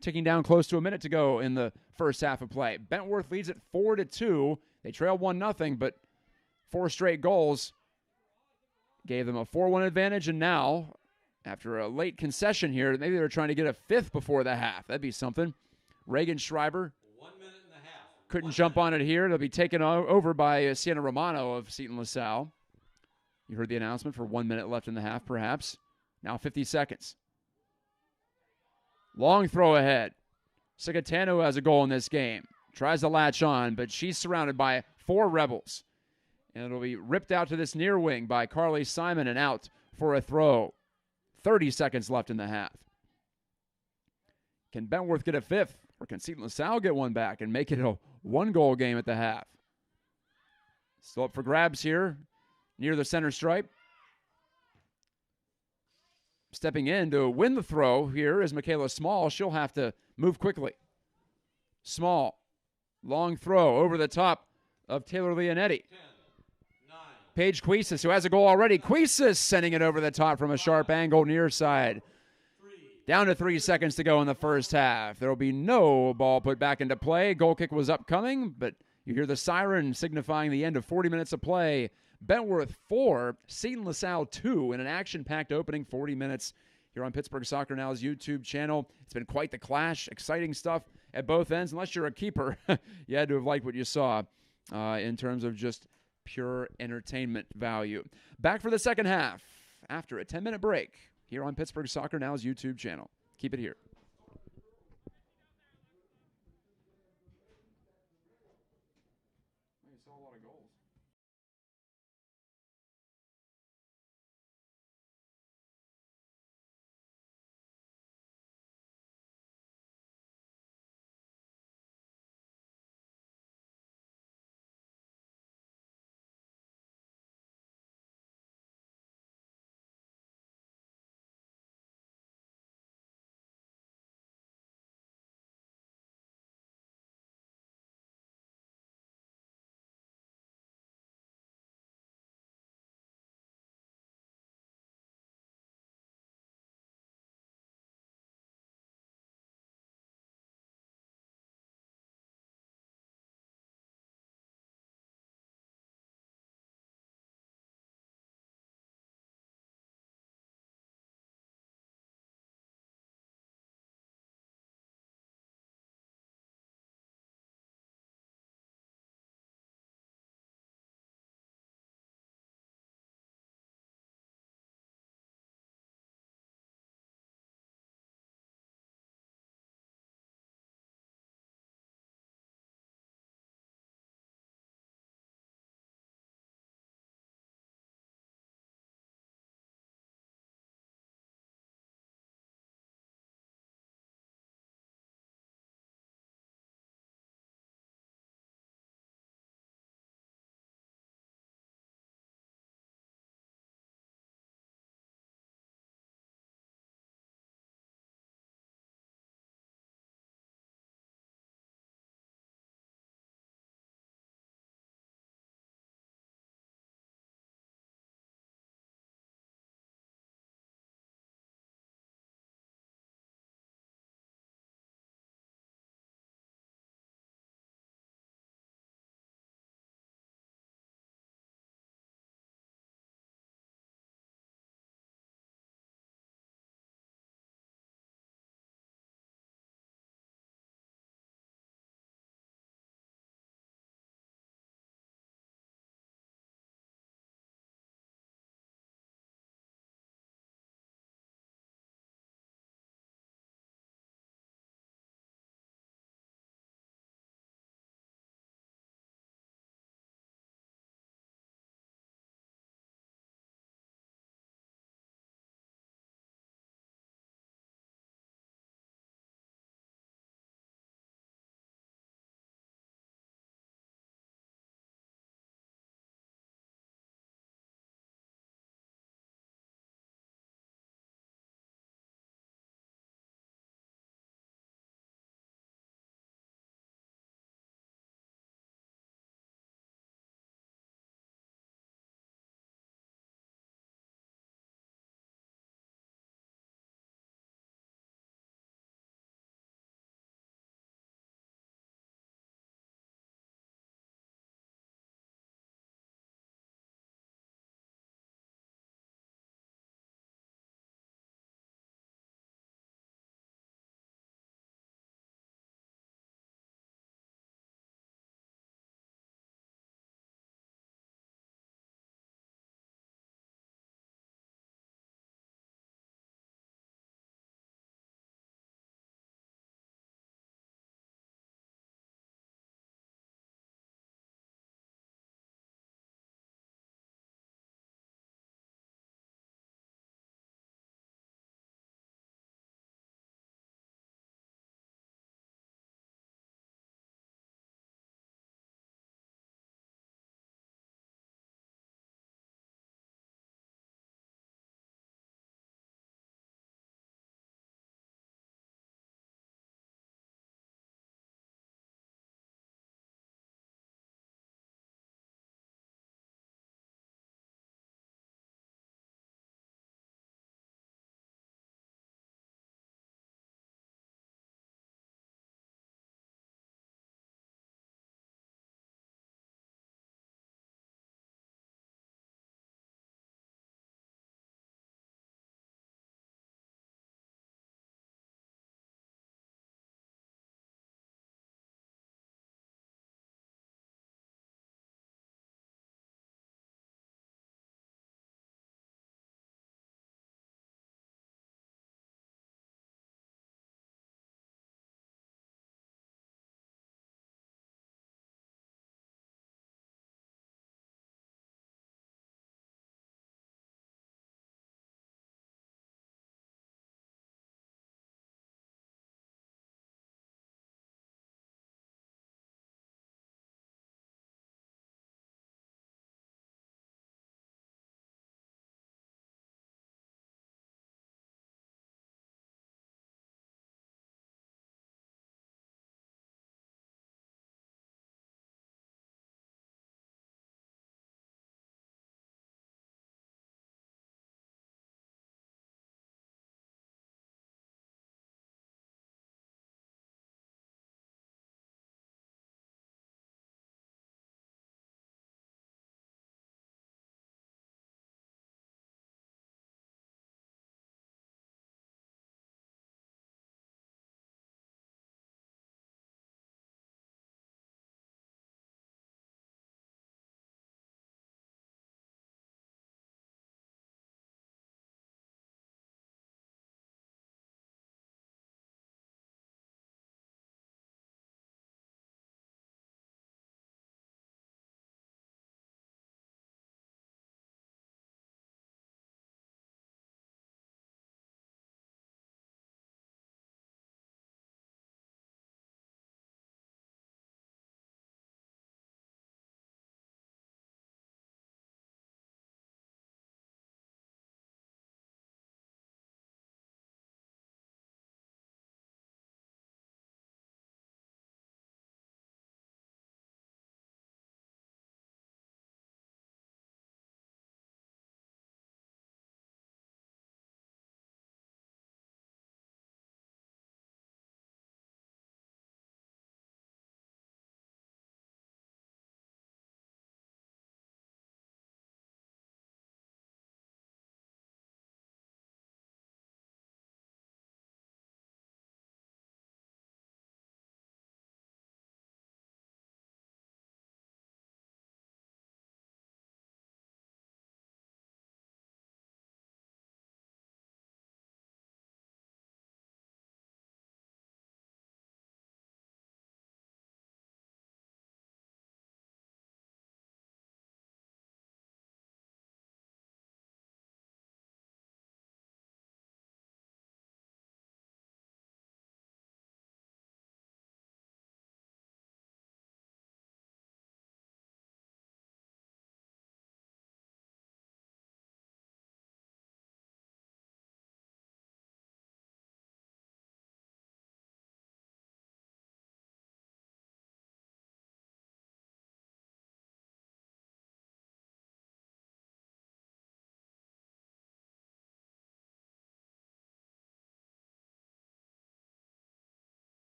Ticking down close to a minute to go in the first half of play. Bentworth leads it 4-2. They trail 1-0, but 4 straight goals gave them a 4-1 advantage, and now, after a late concession here, maybe they're trying to get a 5th before the half. That'd be something. Reagan Schreiber 1 minute and a half. couldn't jump on it here. It'll be taken over by Sienna Romano of Seton LaSalle. You heard the announcement for 1 minute left in the half, perhaps. Now 50 seconds. Long throw ahead. Sigatano has a goal in this game. Tries to latch on, but she's surrounded by 4 Rebels. And it'll be ripped out to this near wing by Carly Simon and out for a throw. 30 seconds left in the half. Can Bentworth get a 5th? Or can Seton LaSalle get one back and make it a 1-goal game at the half? Still up for grabs here near the center stripe. Stepping in to win the throw here is Michaela Small. She'll have to move quickly. Small. Long throw over the top of Taylor Leonetti. 10, 9, Paige Cuisis, who has a goal already. Cuisis sending it over the top from a sharp angle near side. 3, Down to 3 seconds to go in the first half. There will be no ball put back into play. Goal kick was upcoming, but you hear the siren signifying the end of 40 minutes of play. Bentworth 4, Seton LaSalle 2 in an action-packed opening 40 minutes here on Pittsburgh Soccer Now's YouTube channel. It's been quite the clash. Exciting stuff at both ends. Unless you're a keeper, you had to have liked what you saw in terms of just pure entertainment value. Back for the second half after a 10-minute break here on Pittsburgh Soccer Now's YouTube channel. Keep it here.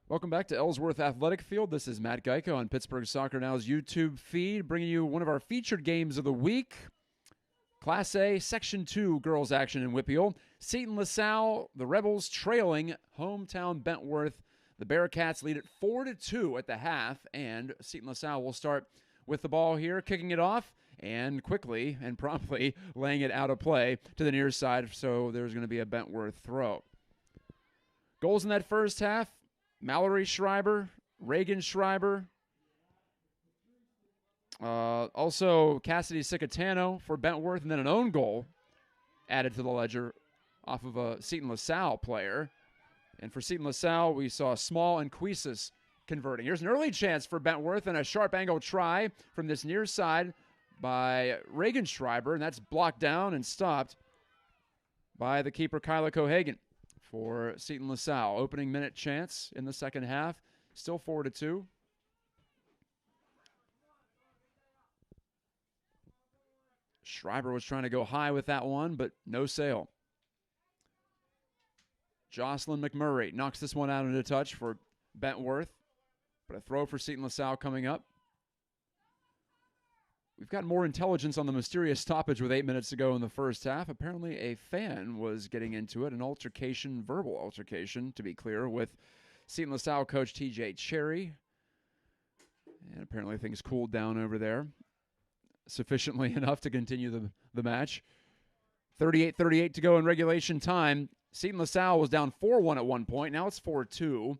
Welcome back to Ellsworth Athletic Field. This is Matt Gajtka on Pittsburgh Soccer Now's YouTube feed, bringing you one of our featured games of the week. Class A, Section 2 girls action in WPIAL. Seton LaSalle, the Rebels trailing hometown Bentworth. The Bearcats lead it 4-2 at the half, and Seton LaSalle will start with the ball here, kicking it off, and quickly and promptly laying it out of play to the near side, so there's going to be a Bentworth throw. Goals in that first half, Mallory Schreiber, Reagan Schreiber, also Cassidy Cicatano for Bentworth, and then an own goal added to the ledger off of a Seton LaSalle player. And for Seton LaSalle, we saw Small and Queesis converting. Here's an early chance for Bentworth and a sharp angle try from this near side by Reagan Schreiber, and that's blocked down and stopped by the keeper Kyla Cohagen for Seton LaSalle. Opening minute chance in the second half, still 4-2. Schreiber was trying to go high with that one, but no sail. Jocelyn McMurray knocks this one out into touch for Bentworth, but a throw for Seton LaSalle coming up. We've got more intelligence on the mysterious stoppage with 8 minutes to go in the first half. Apparently a fan was getting into it, an altercation, verbal altercation, to be clear, with Seton LaSalle coach TJ Cherry. And apparently things cooled down over there sufficiently enough to continue the match. 38-38 to go in regulation time. Seton LaSalle was down 4-1 at one point. Now it's 4-2.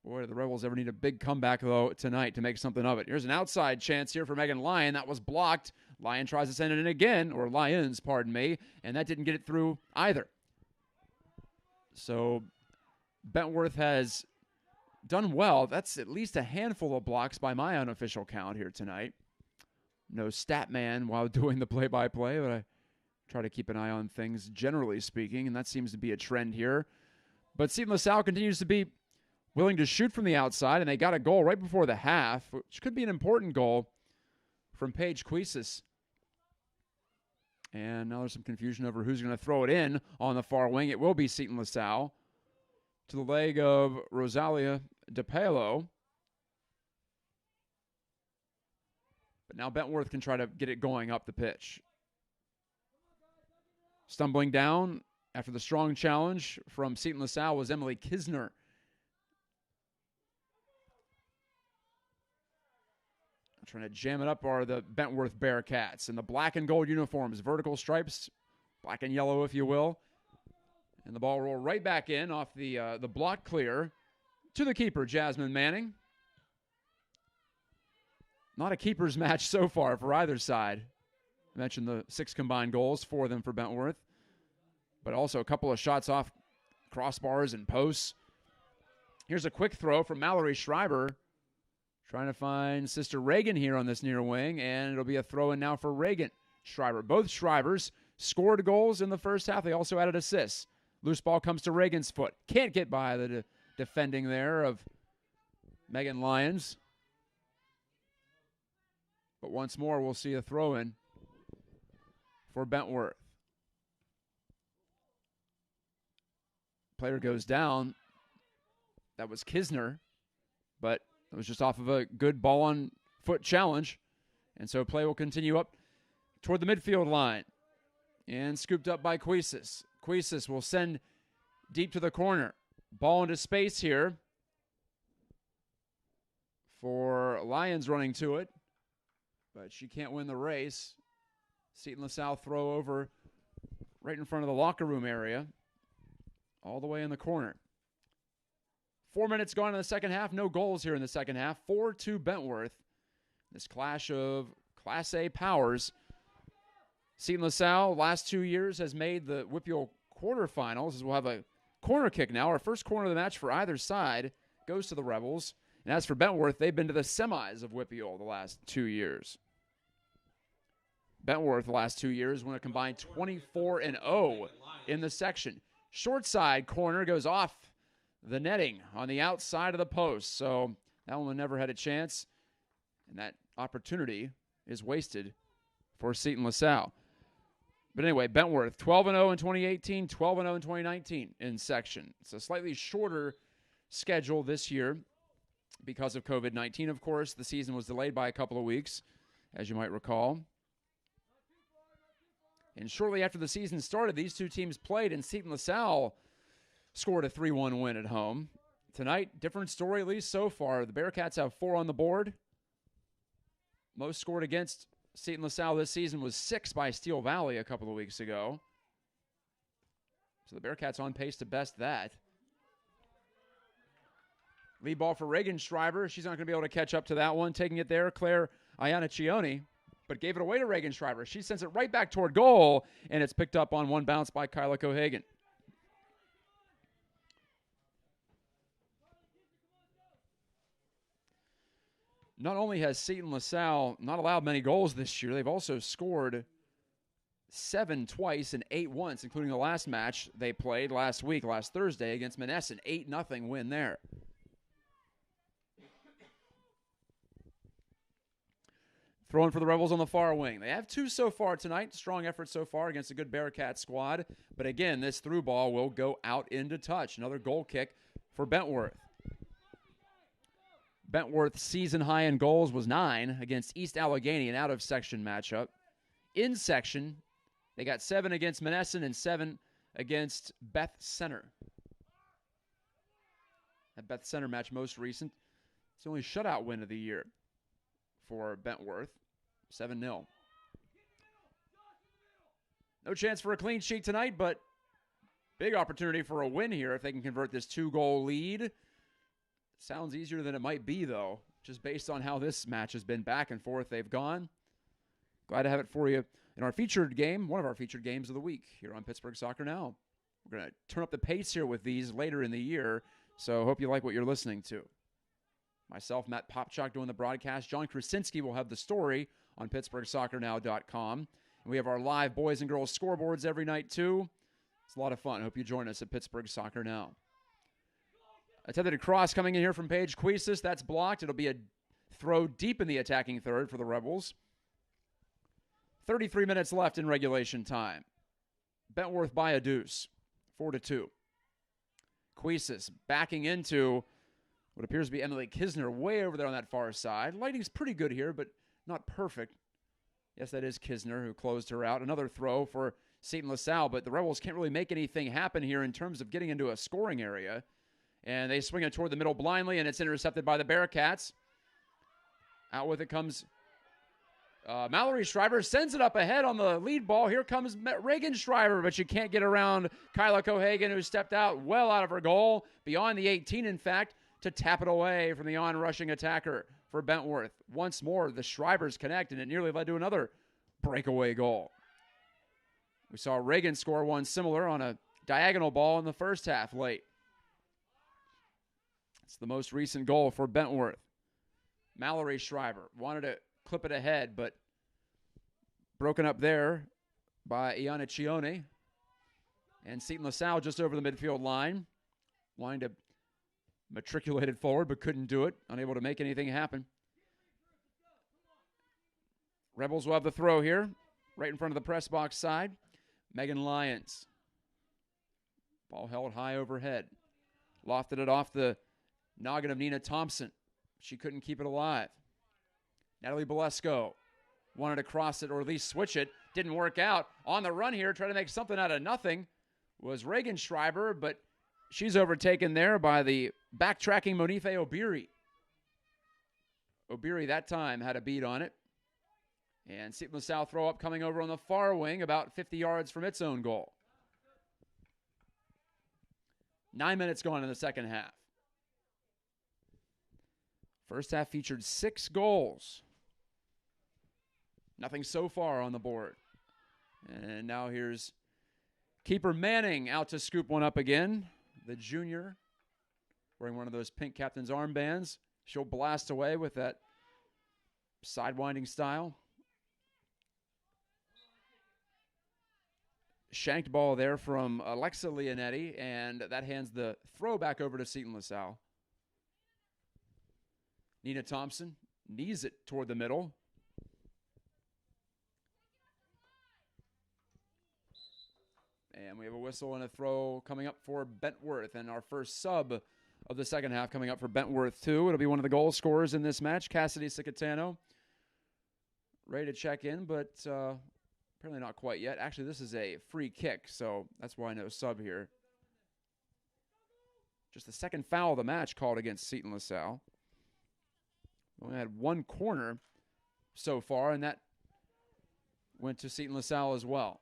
Boy, do the Rebels ever need a big comeback, though, tonight to make something of it. Here's an outside chance here for Megan Lyon. That was blocked. Lyon tries to send it in again, or Lyons, pardon me, and that didn't get it through either. So Bentworth has done well. That's at least a handful of blocks by my unofficial count here tonight. No stat man while doing the play-by-play, but I try to keep an eye on things generally speaking, and that seems to be a trend here. But Seton LaSalle continues to be willing to shoot from the outside, and they got a goal right before the half, which could be an important goal from Paige Queesis. And now there's some confusion over who's going to throw it in on the far wing. It will be Seton LaSalle to the leg of Rosalia DePalo. But now Bentworth can try to get it going up the pitch. Stumbling down after the strong challenge from Seton LaSalle was Emily Kisner. Trying to jam it up are the Bentworth Bearcats in the black and gold uniforms, vertical stripes, black and yellow, if you will. And the ball roll right back in off the block clear to the keeper, Jasmine Manning. Not a keeper's match so far for either side. I mentioned the 6 combined goals, 4 of them for Bentworth, but also a couple of shots off crossbars and posts. Here's a quick throw from Mallory Schreiber. Trying to find Sister Reagan here on this near wing, and it'll be a throw-in now for Reagan Schreiber. Both Schreibers scored goals in the first half. They also added assists. Loose ball comes to Reagan's foot. Can't get by the defending there of Megan Lyons. But once more, we'll see a throw-in for Bentworth. Player goes down. That was Kisner, but it was just off of a good ball-on-foot challenge. And so play will continue up toward the midfield line. And scooped up by Queesis. Queesis will send deep to the corner. Ball into space here for Lyons running to it. But she can't win the race. Seton LaSalle throw over right in front of the locker room area. All the way in the corner. 4 minutes gone in the second half. No goals here in the second half. 4-2 Bentworth. This clash of Class A powers. Seton LaSalle, last 2 years, has made the WPIAL quarterfinals. As we'll have a corner kick now. Our first corner of the match for either side goes to the Rebels. And as for Bentworth, they've been to the semis of WPIAL the last 2 years. Bentworth, the last 2 years, won a combined 24-0 in the section. Short side corner goes off the netting on the outside of the post. So that one never had a chance. And that opportunity is wasted for Seton LaSalle. But anyway, Bentworth, 12-0 in 2018, 12-0 in 2019 in section. It's a slightly shorter schedule this year because of COVID-19, of course. The season was delayed by a couple of weeks, as you might recall. And shortly after the season started, these two teams played, and Seton LaSalle scored a 3-1 win at home. Tonight, different story, at least so far. The Bearcats have 4 on the board. Most scored against Seton LaSalle this season was 6 by Steel Valley a couple of weeks ago. So the Bearcats on pace to best that. Lead ball for Reagan Schreiber. She's not going to be able to catch up to that one. Taking it there, Claire Ianniccioni, but gave it away to Reagan Schreiber. She sends it right back toward goal, and it's picked up on one bounce by Kyla Cohagen. Not only has Seton LaSalle not allowed many goals this year, they've also scored 7 twice and 8 once, including the last match they played last Thursday against Monessen. 8-0 win there. Throwing for the Rebels on the far wing. They have 2 so far tonight. Strong effort so far against a good Bearcat squad. But again, this through ball will go out into touch. Another goal kick for Bentworth. Bentworth's season high in goals was 9 against East Allegheny, an out-of-section matchup. In section, they got 7 against Monessen and 7 against Beth Center. That Beth Center match most recent. It's the only shutout win of the year for Bentworth, 7-0. No chance for a clean sheet tonight, but big opportunity for a win here if they can convert this 2-goal lead. Sounds easier than it might be, though, just based on how this match has been back and forth they've gone. Glad to have it for you in our featured game, one of our featured games of the week here on Pittsburgh Soccer Now. We're going to turn up the pace here with these later in the year, so hope you like what you're listening to. Myself, Matt Popchak, doing the broadcast. John Krasinski will have the story on PittsburghSoccerNow.com. And we have our live boys and girls scoreboards every night, too. It's a lot of fun. Hope you join us at Pittsburgh Soccer Now. Attempted cross coming in here from Paige Cuisis. That's blocked. It'll be a throw deep in the attacking third for the Rebels. 33 minutes left in regulation time. Bentworth by a deuce, 4-2. Cuisis backing into what appears to be Emily Kisner way over there on that far side. Lighting's pretty good here, but not perfect. Yes, that is Kisner who closed her out. Another throw for Seton LaSalle, but the Rebels can't really make anything happen here in terms of getting into a scoring area. And they swing it toward the middle blindly, and it's intercepted by the Bearcats. Out with it comes Mallory Schreiber, sends it up ahead on the lead ball. Here comes Reagan Schreiber, but she can't get around Kyla Cohagen, who stepped out well out of her goal, beyond the 18, in fact, to tap it away from the on-rushing attacker for Bentworth. Once more, the Schreibers connect, and it nearly led to another breakaway goal. We saw Reagan score one similar on a diagonal ball in the first half late. It's the most recent goal for Bentworth. Mallory Schreiber wanted to clip it ahead, but broken up there by Ianniccioni. And Seton LaSalle just over the midfield line. Wanting to matriculate it forward, but couldn't do it. Unable to make anything happen. Rebels will have the throw here, right in front of the press box side. Megan Lyons. Ball held high overhead. Lofted it off the noggin of Nina Thompson. She couldn't keep it alive. Natalie Bolesco wanted to cross it or at least switch it. Didn't work out. On the run here, trying to make something out of nothing was Reagan Schreiber, but she's overtaken there by the backtracking Monife Obiri. Obiri that time had a beat on it. And Seton LaSalle throw up coming over on the far wing about 50 yards from its own goal. 9 minutes gone in the second half. First half featured 6 goals. Nothing so far on the board. And now here's keeper Manning out to scoop one up again. The junior wearing one of those pink captain's armbands. She'll blast away with that sidewinding style. Shanked ball there from Alexa Leonetti, and that hands the throw back over to Seton LaSalle. Nina Thompson knees it toward the middle. And we have a whistle and a throw coming up for Bentworth. And our first sub of the second half coming up for Bentworth, too. It'll be one of the goal scorers in this match, Cassidy Cicatano. Ready to check in, but apparently not quite yet. Actually, this is a free kick, so that's why no sub here. Just the second foul of the match called against Seton LaSalle. We only had one corner so far, and that went to Seton LaSalle as well.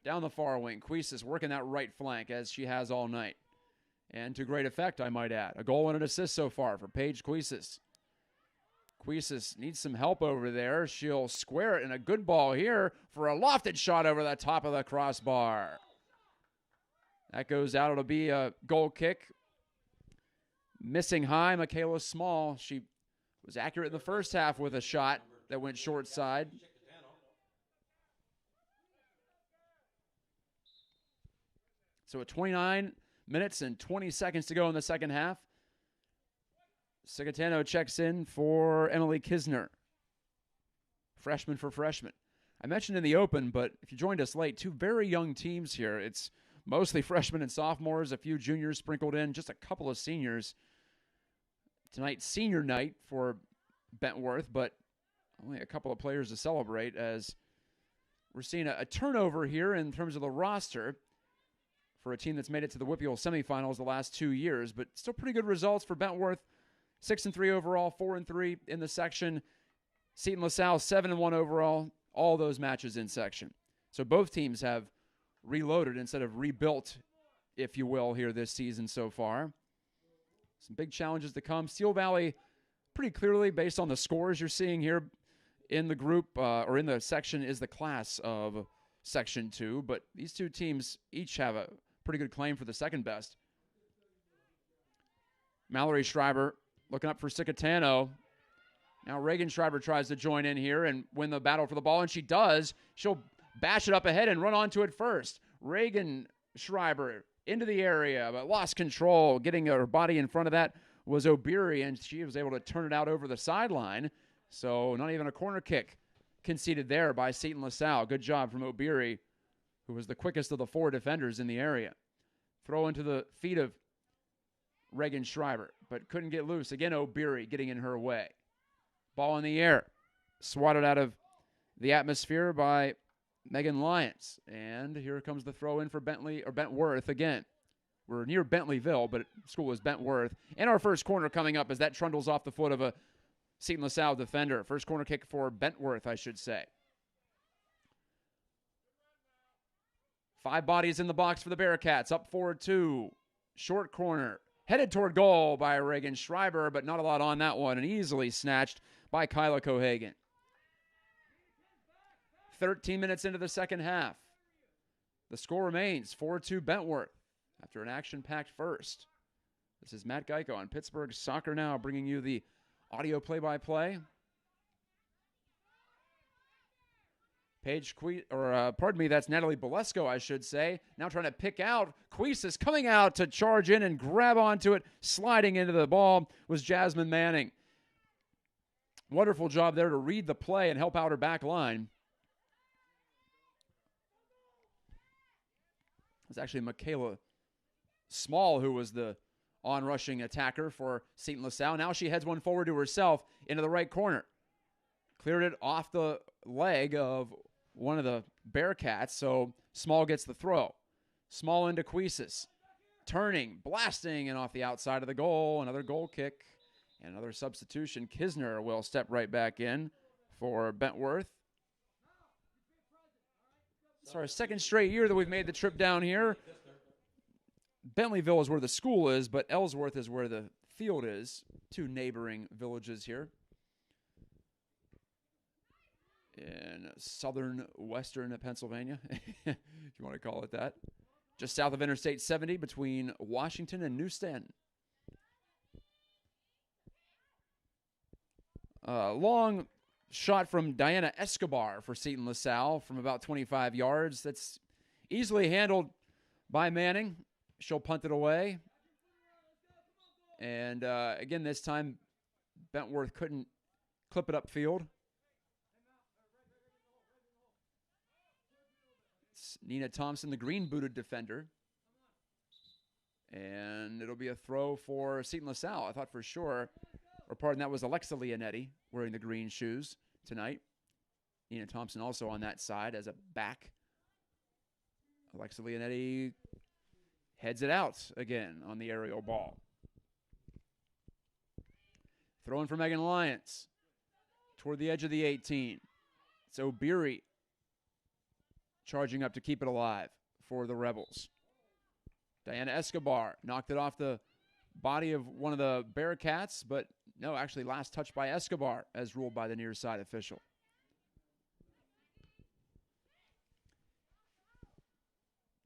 Down the far wing, Cuisis working that right flank as she has all night. And to great effect, I might add. A goal and an assist so far for Paige Cuisis. Cuisis needs some help over there. She'll square it, and a good ball here for a lofted shot over the top of the crossbar. That goes out. It'll be a goal kick. Missing high, Michaela Small. She was accurate in the first half with a shot that went short side. So at 29 minutes and 20 seconds to go in the second half, Cicatano checks in for Emily Kisner. Freshman for freshman. I mentioned in the open, but if you joined us late, two very young teams here. It's mostly freshmen and sophomores, a few juniors sprinkled in, just a couple of seniors. Tonight's senior night for Bentworth, but only a couple of players to celebrate as we're seeing a turnover here in terms of the roster for a team that's made it to the WPIAL semifinals the last 2 years, but still pretty good results for Bentworth. 6-3 overall, 4-3 in the section. Seton LaSalle 7-1 overall, all those matches in section. So both teams have reloaded instead of rebuilt, if you will, here this season so far. Some big challenges to come. Steel Valley, pretty clearly, based on the scores you're seeing here in the group, or in the section, is the class of Section 2. But these two teams each have a pretty good claim for the second best. Mallory Schreiber looking up for Cicatano. Now Reagan Schreiber tries to join in here and win the battle for the ball, and she does. She'll bash it up ahead and run onto it first. Reagan Schreiber into the area, but lost control. Getting her body in front of that was O'Beary, and she was able to turn it out over the sideline. So not even a corner kick conceded there by Seton LaSalle. Good job from O'Beary, who was the quickest of the four defenders in the area. Throw into the feet of Reagan Schreiber, but couldn't get loose. Again, O'Beary getting in her way. Ball in the air. Swatted out of the atmosphere by Megan Lyons. And here comes the throw in for Bentworth again. We're near Bentleyville, but school is Bentworth. And our first corner coming up as that trundles off the foot of a Seton LaSalle defender. First corner kick for Bentworth, I should say. 5 bodies in the box for the Bearcats. Up 4-2. Short corner. Headed toward goal by Reagan Schreiber, but not a lot on that one, and easily snatched by Kyla Cohagen. 13 minutes into the second half. The score remains 4-2 Bentworth after an action-packed first. This is Matt Gajtka on Pittsburgh Soccer Now, bringing you the audio play-by-play. That's Natalie Bolesco, I should say. Now trying to pick out. Cuisis coming out to charge in and grab onto it. Sliding into the ball was Jasmine Manning. Wonderful job there to read the play and help out her back line. It was actually Michaela Small who was the on-rushing attacker for Seton LaSalle. Now she heads one forward to herself into the right corner. Cleared it off the leg of one of the Bearcats, so Small gets the throw. Small into Cuisis. Turning, blasting, and off the outside of the goal. Another goal kick and another substitution. Kisner will step right back in for Bentworth. It's our second straight year that we've made the trip down here. Bentleyville is where the school is, but Ellsworth is where the field is. 2 neighboring villages here in southern western Pennsylvania, if you want to call it that. Just south of Interstate 70 between Washington and New Stanton. Long shot from Diana Escobar for Seton LaSalle from about 25 yards. That's easily handled by Manning. She'll punt it away. And again, this time, Bentworth couldn't clip it upfield. It's Nina Thompson, the green-booted defender. And it'll be a throw for Seton LaSalle. I thought for sure, or pardon, that was Alexa Leonetti wearing the green shoes tonight. Ina Thompson also on that side as a back. Alexa Leonetti heads it out again on the aerial ball. Throwing for Megan Lyons toward the edge of the 18. It's O'Beary charging up to keep it alive for the Rebels. Diana Escobar knocked it off the body of one of the Bearcats, but no, actually last touch by Escobar as ruled by the near side official.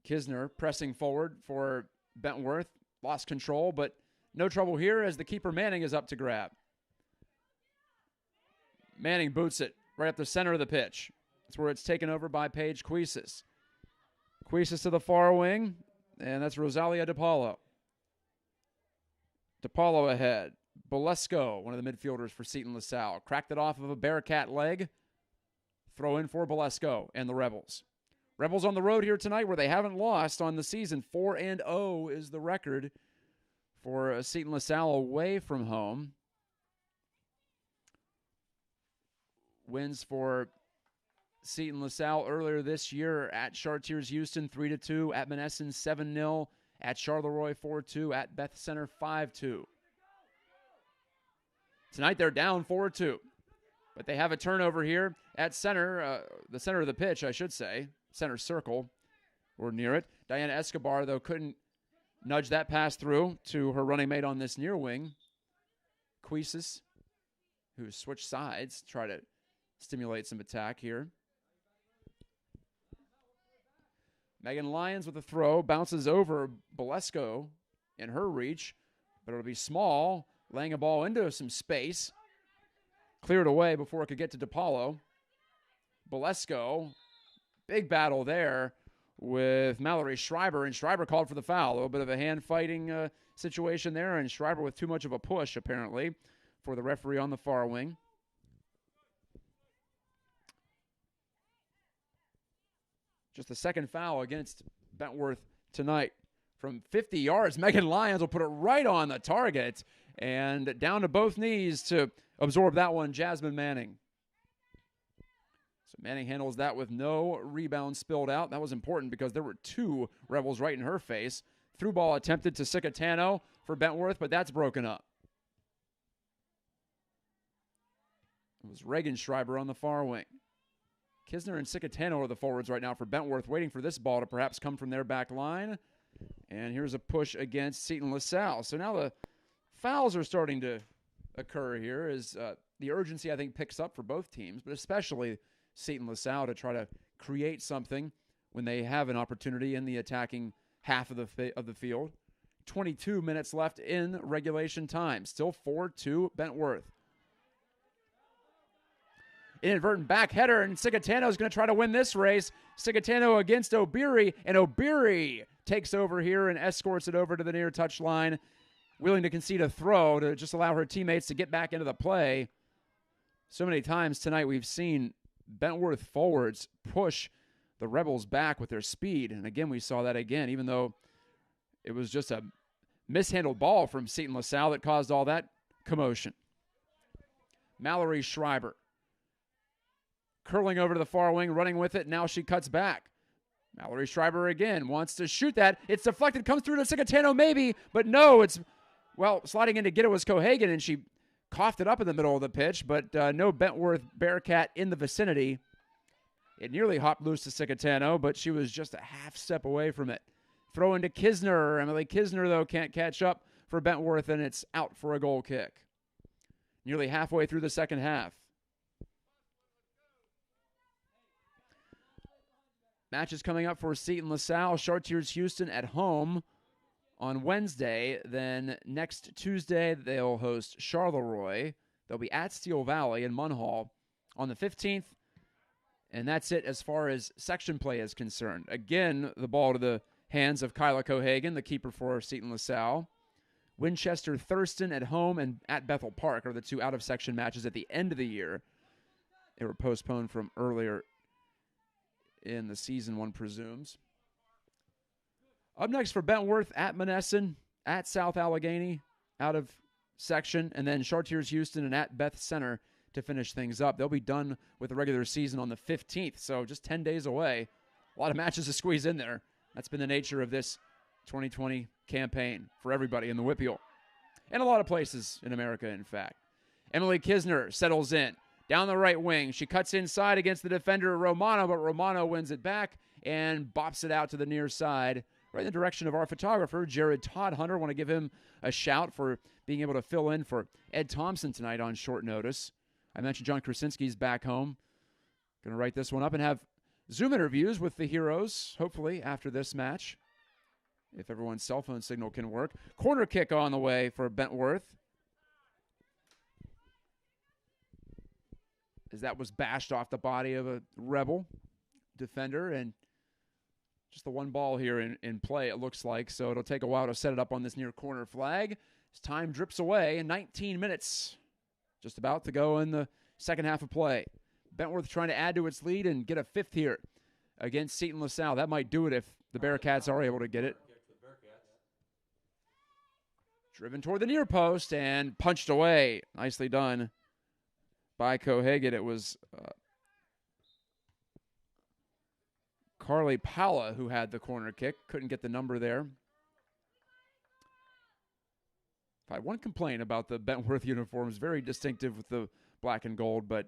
Kisner pressing forward for Bentworth. Lost control, but no trouble here as the keeper Manning is up to grab. Manning boots it right up the center of the pitch. That's where it's taken over by Paige Cuisis. Cuisis to the far wing, and that's Rosalia DePaulo. DePaulo ahead. Bolesco, one of the midfielders for Seton LaSalle, cracked it off of a Bearcat leg. Throw in for Bolesco and the Rebels. Rebels on the road here tonight where they haven't lost on the season. 4-0 is the record for Seton LaSalle away from home. Wins for Seton LaSalle earlier this year at Chartiers Houston 3-2, at Monessen 7-0, at Charleroi 4-2, at Beth Center 5-2. Tonight they're down 4-2, but they have a turnover here at center, the center of the pitch, I should say, center circle or near it. Diana Escobar, though, couldn't nudge that pass through to her running mate on this near wing. Cuisis, who switched sides, try to stimulate some attack here. Megan Lyons with a throw, bounces over Bolesco in her reach, but it'll be small, laying a ball into some space. Cleared away before it could get to DePaulo. Bolesco, big battle there with Mallory Schreiber, and Schreiber called for the foul. A little bit of a hand-fighting situation there, and Schreiber with too much of a push, apparently, for the referee on the far wing. Just the second foul against Bentworth tonight. From 50 yards, Megan Lyons will put it right on the target, and down to both knees to absorb that one, Jasmine Manning. So Manning handles that with no rebound spilled out. That was important because there were two Rebels right in her face. Through ball attempted to Cicatano for Bentworth, but that's broken up. It was Reagan Schreiber on the far wing. Kisner and Cicatano are the forwards right now for Bentworth, waiting for this ball to perhaps come from their back line. And here's a push against Seton LaSalle. So now the fouls are starting to occur here as the urgency, I think, picks up for both teams, but especially Seton LaSalle to try to create something when they have an opportunity in the attacking half of the field. 22 minutes left in regulation time. Still 4-2 Bentworth. Inadvertent back header, and Cicatano is going to try to win this race. Cicatano against O'Beary, and O'Beary takes over here and escorts it over to the near touch line, willing to concede a throw to just allow her teammates to get back into the play. So many times tonight we've seen Bentworth forwards push the Rebels back with their speed, and again we saw that again, even though it was just a mishandled ball from Seton LaSalle that caused all that commotion. Mallory Schreiber curling over to the far wing, running with it. Now she cuts back. Mallory Schreiber again wants to shoot that. It's deflected, comes through to Cicatano maybe, but no, it's, well, sliding in to get it was Cohagen, and she coughed it up in the middle of the pitch, but no Bentworth Bearcat in the vicinity. It nearly hopped loose to Cicatano, but she was just a half step away from it. Throw into Kisner. Emily Kisner, though, can't catch up for Bentworth, and it's out for a goal kick. Nearly halfway through the second half. Matches coming up for Seton LaSalle. Chartiers Houston at home on Wednesday. Then next Tuesday, they'll host Charleroi. They'll be at Steel Valley in Munhall on the 15th. And that's it as far as section play is concerned. Again, the ball to the hands of Kyla Cohagen, the keeper for Seton LaSalle. Winchester Thurston at home and at Bethel Park are the two out-of-section matches at the end of the year. They were postponed from earlier in the season, one presumes. Up next for Bentworth, at Monessen, at South Allegheny, out of section, and then Chartiers Houston and at Beth Center to finish things up. They'll be done with the regular season on the 15th, so just 10 days away. A lot of matches to squeeze in there. That's been the nature of this 2020 campaign for everybody in the WPIAL. And a lot of places in America, in fact. Emily Kisner settles in. Down the right wing. She cuts inside against the defender, Romano, but Romano wins it back and bops it out to the near side, right in the direction of our photographer, Jared Todd Hunter. Want to give him a shout for being able to fill in for Ed Thompson tonight on short notice. I mentioned John Krasinski's back home. Going to write this one up and have Zoom interviews with the heroes, hopefully, after this match, if everyone's cell phone signal can work. Corner kick on the way for Bentworth, as that was bashed off the body of a Rebel defender, and just the one ball here in play, it looks like, so it'll take a while to set it up on this near corner flag. As time drips away, and 19 minutes just about to go in the second half of play. Bentworth trying to add to its lead and get a fifth here against Seton LaSalle. That might do it if the Bearcats are able to get it. Driven toward the near post and punched away. Nicely done by Cohagen. It was Carly Pala who had the corner kick. Couldn't get the number there. If I had one complaint about the Bentworth uniforms, very distinctive with the black and gold, but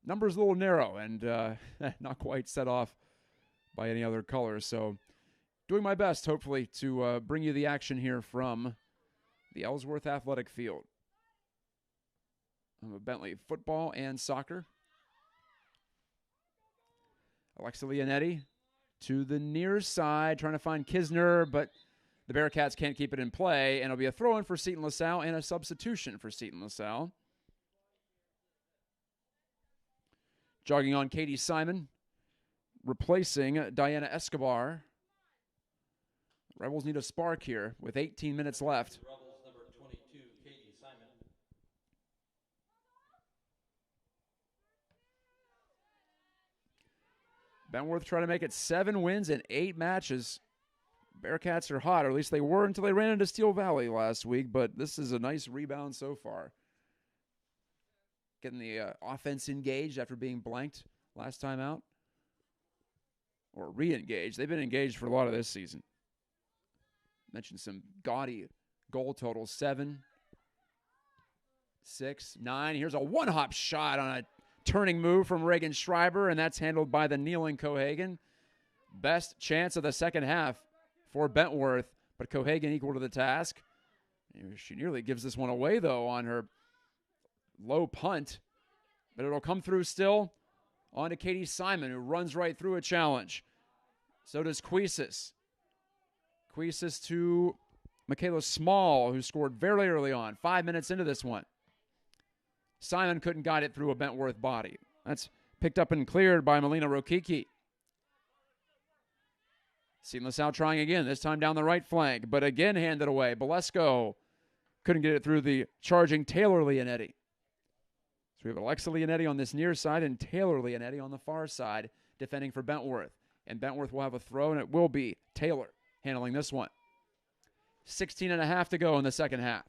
number's a little narrow and not quite set off by any other colors. So doing my best, hopefully, to bring you the action here from the Ellsworth Athletic Field. I'm a Bentley football and soccer. Alexa Leonetti to the near side, trying to find Kisner, but the Bearcats can't keep it in play, and it'll be a throw-in for Seton LaSalle and a substitution for Seton LaSalle. Jogging on Katie Simon, replacing Diana Escobar. Rebels need a spark here with 18 minutes left. Rebels number 22, Katie Simon. Bentworth trying to make it 7 wins in 8 matches. Bearcats are hot, or at least they were until they ran into Steel Valley last week, but this is a nice rebound so far. Getting the offense engaged after being blanked last time out. Or re-engaged. They've been engaged for a lot of this season. Mentioned some gaudy goal totals. 7, 6, 9. Here's a one-hop shot on a turning move from Reagan Schreiber, and that's handled by the kneeling Cohagen. Best chance of the second half for Bentworth, but Cohagen equal to the task. She nearly gives this one away, though, on her low punt, but it'll come through still. On to Katie Simon, who runs right through a challenge. So does Queesis. Queesis to Michaela Small, who scored very early on, 5 minutes into this one. Simon couldn't guide it through a Bentworth body. That's picked up and cleared by Melina Rokiki. Seton LaSalle trying again, this time down the right flank, but again handed away. Bolesco couldn't get it through the charging Taylor Leonetti. So we have Alexa Leonetti on this near side and Taylor Leonetti on the far side defending for Bentworth. And Bentworth will have a throw, and it will be Taylor handling this one. 16.5 to go in the second half.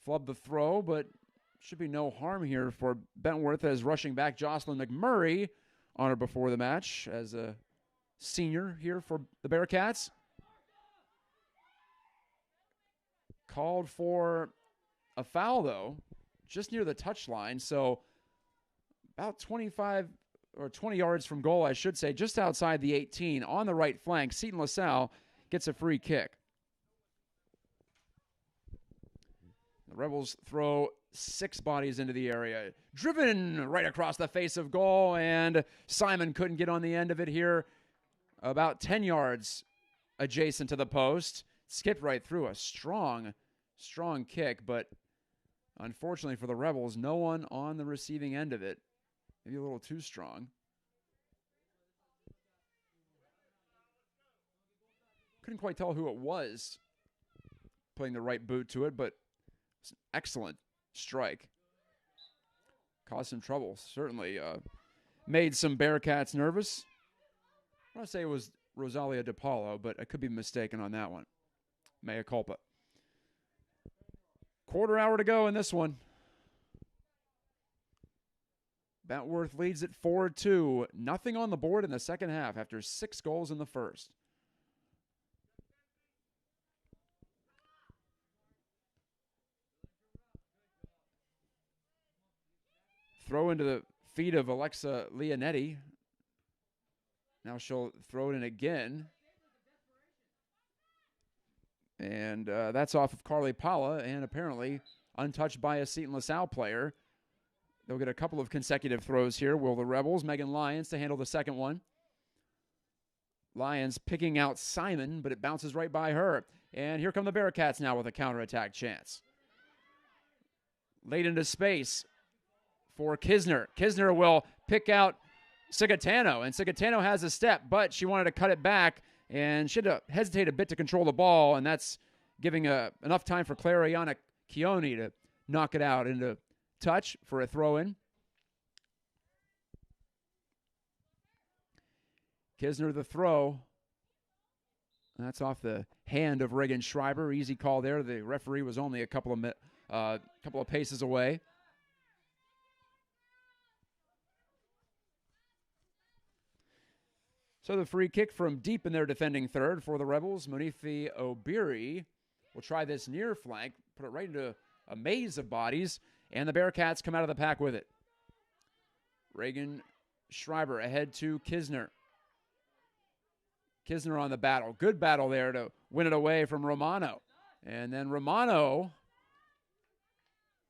Flub the throw, but should be no harm here for Bentworth as rushing back Jocelyn McMurray, honored before the match as a senior here for the Bearcats. Called for a foul, though, just near the touchline, so about 25 or 20 yards from goal, I should say, just outside the 18 on the right flank. Seton LaSalle gets a free kick. The Rebels throw 6 bodies into the area. Driven right across the face of goal, and Simon couldn't get on the end of it here. About 10 yards adjacent to the post. Skipped right through a strong kick, but unfortunately for the Rebels, no one on the receiving end of it. Maybe a little too strong. Couldn't quite tell who it was putting the right boot to it, but it's an excellent strike. Caused some trouble, certainly. Made some Bearcats nervous. I want to say it was Rosalia DePaulo, but I could be mistaken on that one. Mea culpa. Quarter hour to go in this one. Bentworth leads it 4-2. Nothing on the board in the second half after 6 goals in the first. Throw into the feet of Alexa Leonetti. Now she'll throw it in again. And that's off of Carly Pala, and apparently untouched by a Seton LaSalle player. They'll get a couple of consecutive throws here. Will the Rebels? Megan Lyons to handle the second one. Lyons picking out Simon, but it bounces right by her. And here come the Bearcats now with a counterattack chance. Late into space for Kisner. Kisner will pick out Cigatano, and Cigatano has a step, but she wanted to cut it back, and she had to hesitate a bit to control the ball, and that's giving enough time for Clariana Chioni to knock it out into touch for a throw-in. Kisner the throw. That's off the hand of Reagan Schreiber. Easy call there. The referee was only a couple of paces away. So the free kick from deep in their defending third for the Rebels. Monife Obiri will try this near flank, put it right into a maze of bodies, and the Bearcats come out of the pack with it. Reagan Schreiber ahead to Kisner. Kisner on the battle. Good battle there to win it away from Romano. And then Romano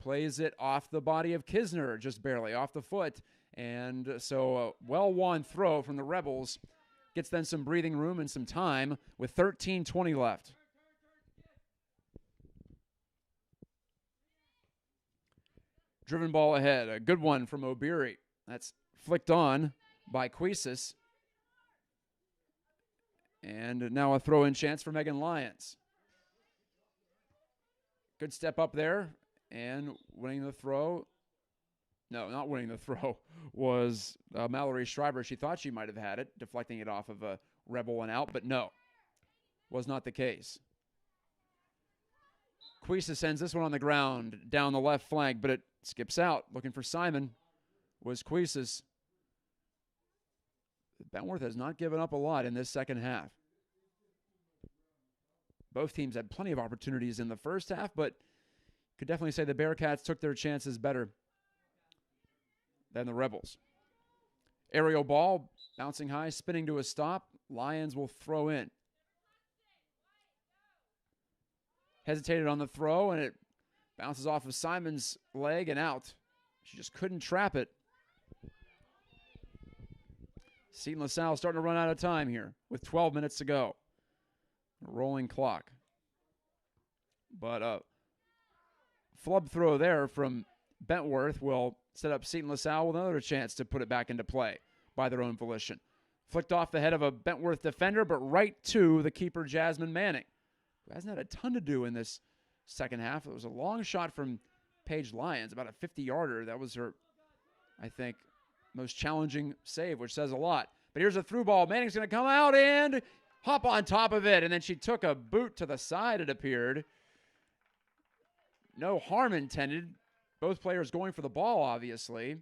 plays it off the body of Kisner, just barely off the foot. And so a well-won throw from the Rebels gets then some breathing room and some time with 13:20 left. Driven ball ahead. A good one from Obiri. That's flicked on by Cuisis. And now a throw-in chance for Megan Lyons. Good step up there. And winning the throw. No, not winning the throw was Mallory Schreiber. She thought she might have had it, deflecting it off of a Rebel and out, but no. Was not the case. Cuisis sends this one on the ground down the left flank, but it skips out. Looking for Simon was Cuisis. Bentworth has not given up a lot in this second half. Both teams had plenty of opportunities in the first half, but could definitely say the Bearcats took their chances better than the Rebels. Aerial ball, bouncing high, spinning to a stop. Lyons will throw in. Hesitated on the throw, and it bounces off of Simon's leg and out. She just couldn't trap it. Seton LaSalle starting to run out of time here with 12 minutes to go. A rolling clock. But a flub throw there from Bentworth will set up Seton LaSalle with another chance to put it back into play by their own volition. Flicked off the head of a Bentworth defender, but right to the keeper, Jasmine Manning, who hasn't had a ton to do in this second half. It was a long shot from Paige Lyons, about a 50-yarder. That was her, I think, most challenging save, which says a lot. But here's a through ball. Manning's going to come out and hop on top of it, and then she took a boot to the side, it appeared. No harm intended. Both players going for the ball, obviously.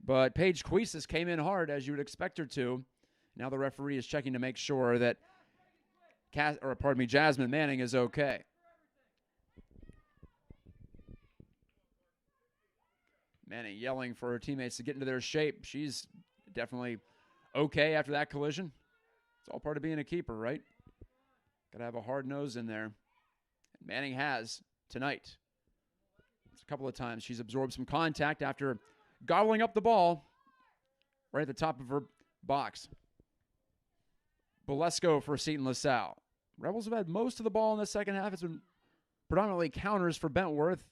But Paige Cuisis came in hard, as you would expect her to. Now the referee is checking to make sure that Jasmine Manning is okay. Manning yelling for her teammates to get into their shape. She's definitely okay after that collision. It's all part of being a keeper, right? Got to have a hard nose in there. And Manning has tonight. It's a couple of times she's absorbed some contact after gobbling up the ball right at the top of her box. Bolesco for Seton LaSalle. Rebels have had most of the ball in the second half. It's been predominantly counters for Bentworth.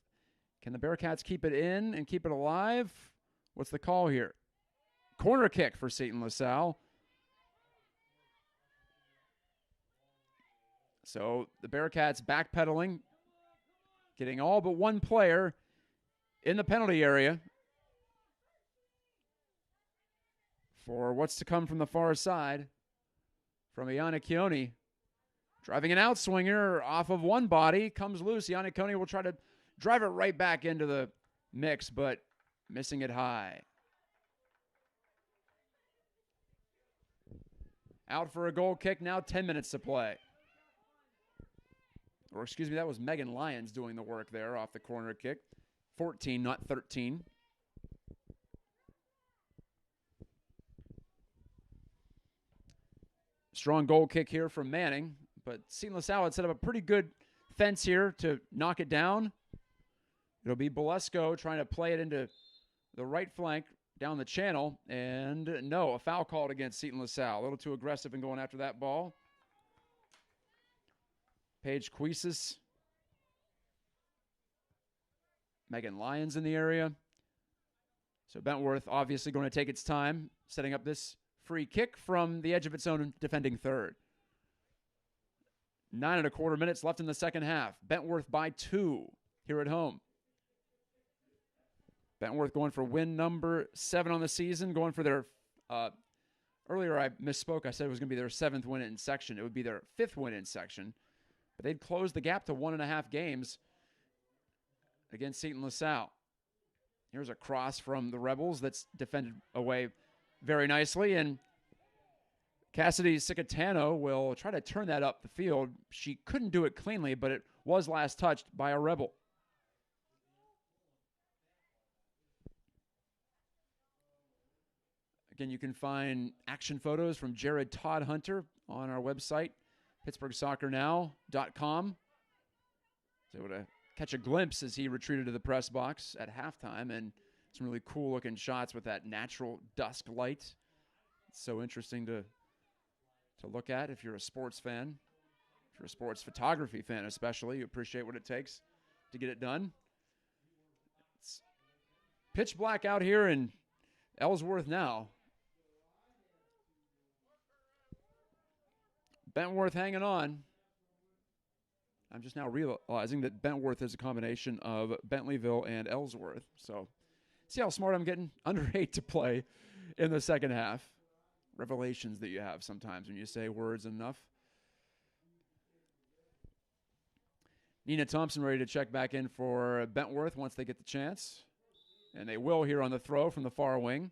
Can the Bearcats keep it in and keep it alive? What's the call here? Corner kick for Seton LaSalle. So the Bearcats backpedaling, getting all but one player in the penalty area for what's to come from the far side from Iannikione. Driving an outswinger off of one body, comes loose. Iannikione will try to drive it right back into the mix, but missing it high. Out for a goal kick, now 10 minutes to play. Or excuse me, that was Megan Lyons doing the work there off the corner kick. 14, not 13. Strong goal kick here from Manning, but Seton LaSalle had set up a pretty good fence here to knock it down. It'll be Bolesko trying to play it into the right flank down the channel, and no, a foul called against Seton LaSalle. A little too aggressive in going after that ball. Paige Cuisis. Megan Lyons in the area. So Bentworth obviously going to take its time, setting up this free kick from the edge of its own defending third. 9.25 minutes left in the second half. Bentworth by 2 here at home. Bentworth going for win number 7 on the season, going for their, earlier I misspoke. I said it was going to be their 7th win in section. It would be their 5th win in section. But they'd close the gap to 1.5 games against Seton LaSalle. Here's a cross from the Rebels that's defended away very nicely, and Cassidy Cicatano will try to turn that up the field. She couldn't do it cleanly, but it was last touched by a Rebel. Again, you can find action photos from Jared Todd Hunter on our website, PittsburghSoccerNow.com. So able to catch a glimpse as he retreated to the press box at halftime, and some really cool looking shots with that natural dusk light. It's so interesting to look at if you're a sports fan. If you're a sports photography fan especially, you appreciate what it takes to get it done. It's pitch black out here in Ellsworth now. Bentworth hanging on. I'm just now realizing that Bentworth is a combination of Bentleyville and Ellsworth. So see how smart I'm getting? Under 8 to play in the second half. Revelations that you have sometimes when you say words enough. Nina Thompson ready to check back in for Bentworth once they get the chance. And they will here on the throw from the far wing.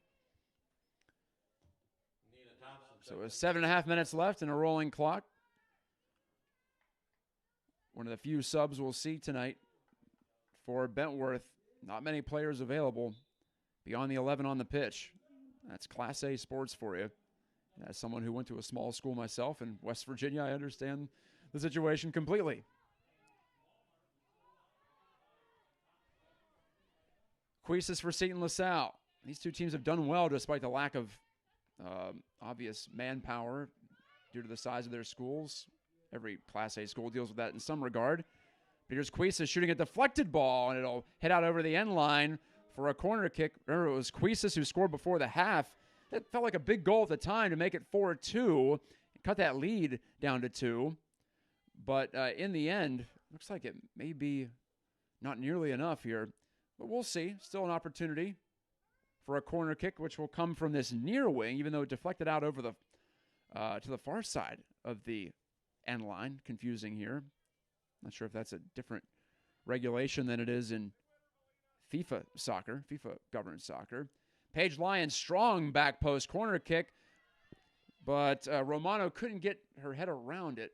So 7.5 minutes left and a rolling clock. One of the few subs we'll see tonight for Bentworth. Not many players available beyond the 11 on the pitch. That's Class A sports for you. As someone who went to a small school myself in West Virginia, I understand the situation completely. Cuisis for Seton LaSalle. These two teams have done well despite the lack of obvious manpower due to the size of their schools. Every Class A school deals with that in some regard. Here's Cuisis shooting a deflected ball, and it'll head out over the end line for a corner kick. Remember, it was Cuisis who scored before the half. That felt like a big goal at the time to make it 4-2. Cut that lead down to 2. But in the end, looks like it may be not nearly enough here. But we'll see. Still an opportunity for a corner kick, which will come from this near wing, even though it deflected out over the to the far side of the end line. Confusing here. Not sure if that's a different regulation than it is in FIFA soccer, FIFA governed soccer. Paige Lyons, strong back post corner kick, but Romano couldn't get her head around it.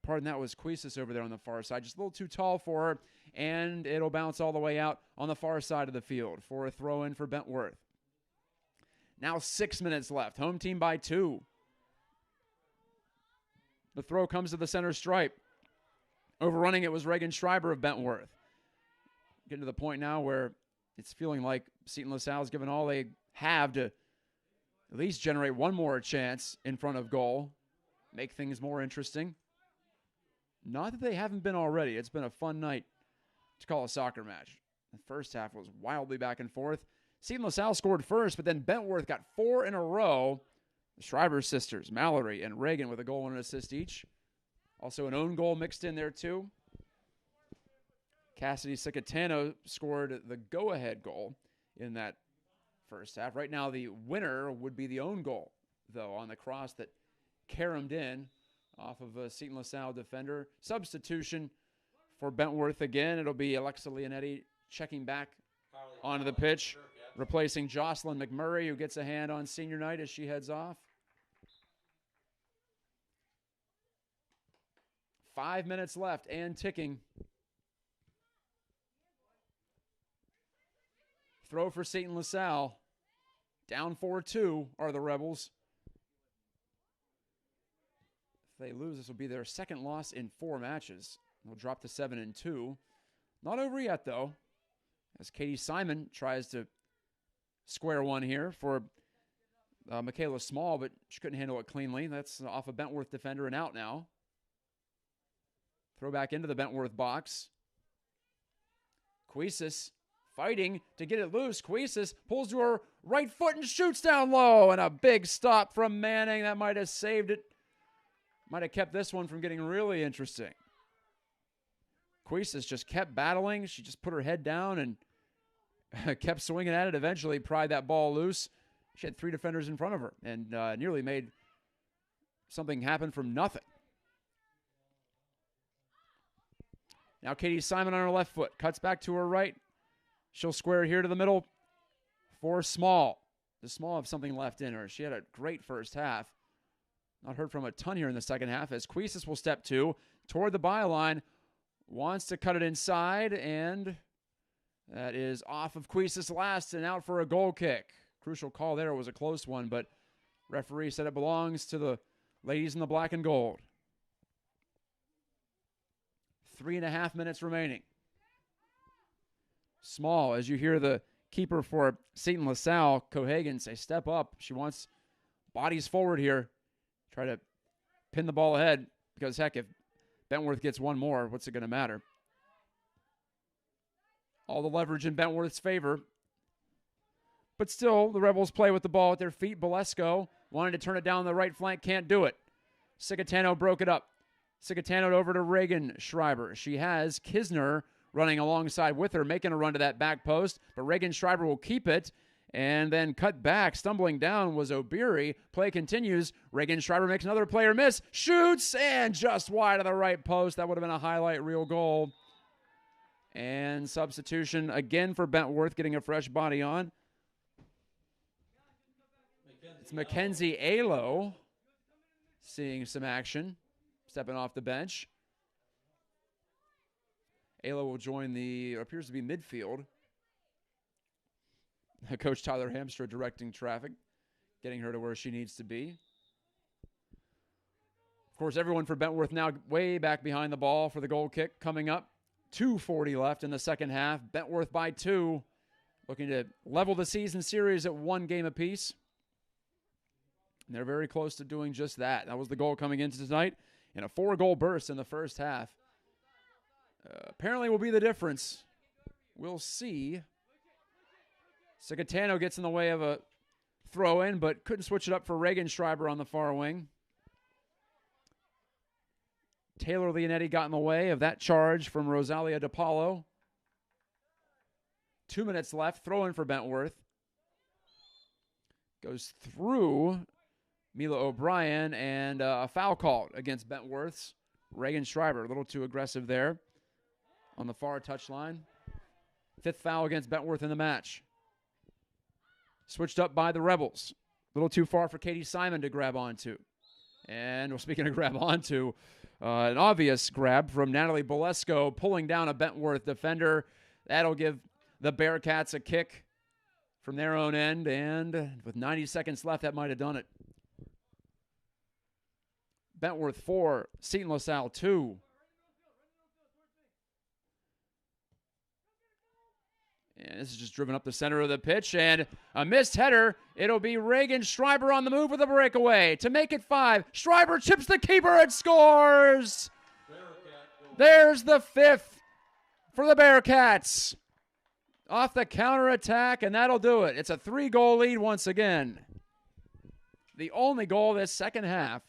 Pardon, that was Cuisis over there on the far side. Just a little too tall for her, and it'll bounce all the way out on the far side of the field for a throw-in for Bentworth. Now 6 minutes left. Home team by 2. The throw comes to the center stripe. Overrunning it was Reagan Schreiber of Bentworth. Getting to the point now where it's feeling like Seton LaSalle is given all they have to at least generate one more chance in front of goal, make things more interesting. Not that they haven't been already. It's been a fun night to call a soccer match. The first half was wildly back and forth. Seton LaSalle scored first, but then Bentworth got 4 in a row. The Schreiber sisters, Mallory and Reagan, with a goal and an assist each. Also an own goal mixed in there too. Cassidy Cicatano scored the go-ahead goal in that first half. Right now, the winner would be the own goal, though, on the cross that caromed in off of a Seton LaSalle defender. Substitution for Bentworth again. It'll be Alexa Leonetti checking back onto the pitch, replacing Jocelyn McMurray, who gets a hand on senior night as she heads off. 5 minutes left and ticking. Throw for Seton LaSalle. Down 4-2 are the Rebels. If they lose, this will be their second loss in 4 matches. They'll drop to 7-2. Not over yet, though, as Katie Simon tries to square one here for Michaela Small, but she couldn't handle it cleanly. That's off a Bentworth defender and out now. Throw back into the Bentworth box. Cuisis fighting to get it loose. Cuisis pulls to her right foot and shoots down low. And a big stop from Manning. That might have saved it. Might have kept this one from getting really interesting. Cuisis just kept battling. She just put her head down and kept swinging at it. Eventually pried that ball loose. She had 3 defenders in front of her and nearly made something happen from nothing. Now Katie Simon on her left foot. Cuts back to her right. She'll square here to the middle for Small. Does Small have something left in her? She had a great first half. Not heard from a ton here in the second half as Cuisis will step 2 toward the byline. Wants to cut it inside, and that is off of Cuisis last and out for a goal kick. Crucial call there. It was a close one, but referee said it belongs to the ladies in the black and gold. 3.5 minutes remaining. Small, as you hear the keeper for Seton LaSalle, Cohagen, say step up. She wants bodies forward here. Try to pin the ball ahead because, heck, if Bentworth gets one more, what's it going to matter? All the leverage in Bentworth's favor. But still, the Rebels play with the ball at their feet. Bolesco wanted to turn it down the right flank, can't do it. Cicatano broke it up. Cicatano over to Reagan Schreiber. She has Kisner running alongside with her, making a run to that back post, but Reagan Schreiber will keep it and then cut back. Stumbling down was O'Beary. Play continues. Reagan Schreiber makes another player miss, shoots, and just wide of the right post. That would have been a highlight reel goal. And substitution again for Bentworth, getting a fresh body on. It's Mackenzie Alo seeing some action, stepping off the bench. Alo will join the, appears to be midfield. Coach Tyler Hamstra directing traffic, getting her to where she needs to be. Of course, everyone for Bentworth now way back behind the ball for the goal kick coming up. 2:40 left in the second half. Bentworth by 2, looking to level the season series at 1 game apiece. And they're very close to doing just that. That was the goal coming into tonight, and a 4-goal burst in the first half. Apparently will be the difference. We'll see. Cicatano gets in the way of a throw-in, but couldn't switch it up for Reagan Schreiber on the far wing. Taylor Leonetti got in the way of that charge from Rosalia DePaulo. 2 minutes left. Throw-in for Bentworth. Goes through Mila O'Brien, and a foul called against Bentworth's Reagan Schreiber. A little too aggressive there on the far touchline. 5th foul against Bentworth in the match. Switched up by the Rebels. A little too far for Katie Simon to grab onto. And, well, speaking of grab onto, an obvious grab from Natalie Bolesco, pulling down a Bentworth defender. That'll give the Bearcats a kick from their own end, and with 90 seconds left, that might have done it. Bentworth 4, Seton LaSalle 2. And this is just driven up the center of the pitch, and a missed header. It'll be Reagan Schreiber on the move with a breakaway to make it 5. Schreiber chips the keeper and scores. There's the 5th for the Bearcats. Off the counterattack, and that'll do it. It's a 3-goal lead once again. The only goal this second half.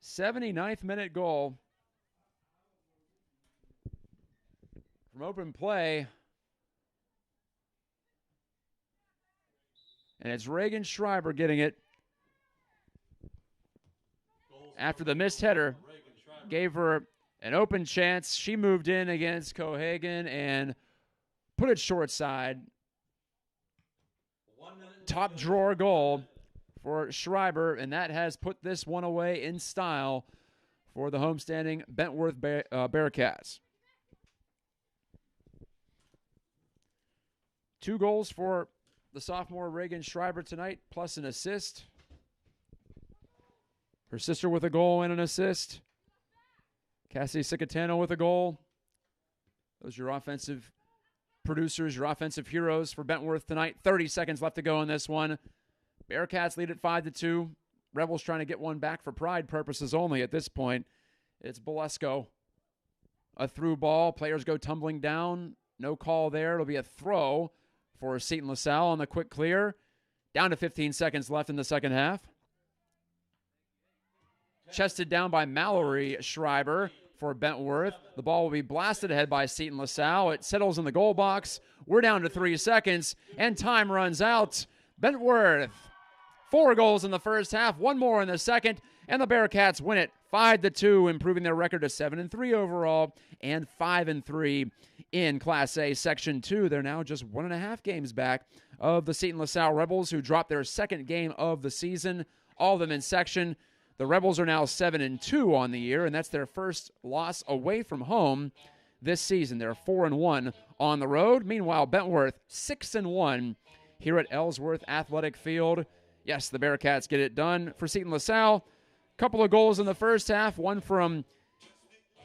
79th minute goal. From open play, And it's Reagan Schreiber getting it. After the missed header gave her an open chance, she moved in against Cohagen and put it short side. Top drawer goal for Schreiber, and that has put this one away in style for the homestanding Bentworth Bearcats. 2 goals for the sophomore Reagan Schreiber tonight, plus an assist. Her sister with a goal and an assist. Cassie Cicatano with a goal. Those are your offensive producers, your offensive heroes for Bentworth tonight. 30 seconds left to go in this one. Bearcats lead at 5-2. Rebels trying to get one back for pride purposes only at this point. It's Bolesko. A through ball. Players go tumbling down. No call there. It'll be a throw for Seton LaSalle on the quick clear. Down to 15 seconds left in the second half. Chested down by Mallory Schreiber for Bentworth. The ball will be blasted ahead by Seton LaSalle. It settles in the goal box. We're down to 3 seconds, and time runs out. Bentworth, 4 goals in the first half, 1 more in the second, and the Bearcats win it 5-2, improving their record to 7-3 overall and 5-3 in Class A Section 2. They're now just 1.5 games back of the Seton LaSalle Rebels, who dropped their second game of the season, all of them in section. The Rebels are now 7-2 on the year, and that's their first loss away from home this season. They're 4-1 on the road. Meanwhile, Bentworth 6-1 here at Ellsworth Athletic Field. Yes, the Bearcats get it done for Seton LaSalle. Couple of goals in the first half, one from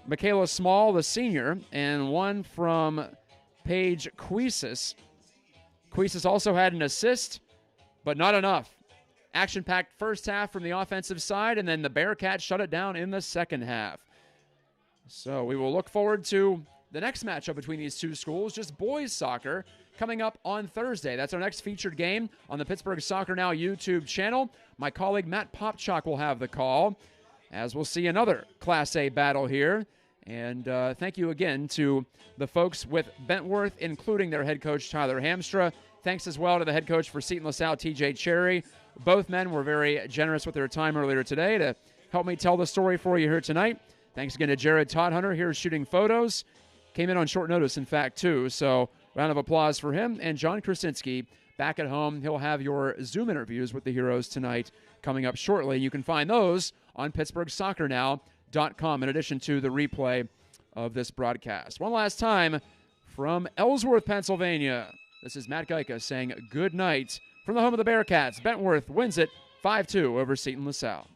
Michaela Small, the senior, and one from Paige Cuisis. Cuisis also had an assist, but not enough. Action-packed first half from the offensive side, and then the Bearcats shut it down in the second half. So we will look forward to the next matchup between these two schools, just boys soccer, coming up on Thursday. That's our next featured game on the Pittsburgh Soccer Now YouTube channel. My colleague Matt Popchak will have the call, as we'll see another Class A battle here. And thank you again to the folks with Bentworth, including their head coach Tyler Hamstra. Thanks as well to the head coach for Seton LaSalle, TJ Cherry. Both men were very generous with their time earlier today to help me tell the story for you here tonight. Thanks again to Jared Todhunter here shooting photos. Came in on short notice, in fact, too. So round of applause for him. And John Krasinski back at home. He'll have your Zoom interviews with the heroes tonight coming up shortly. You can find those on PittsburghSoccerNow.com in addition to the replay of this broadcast. One last time from Ellsworth, Pennsylvania. This is Matt Gajtka saying good night from the home of the Bearcats. Bentworth wins it 5-2 over Seton LaSalle.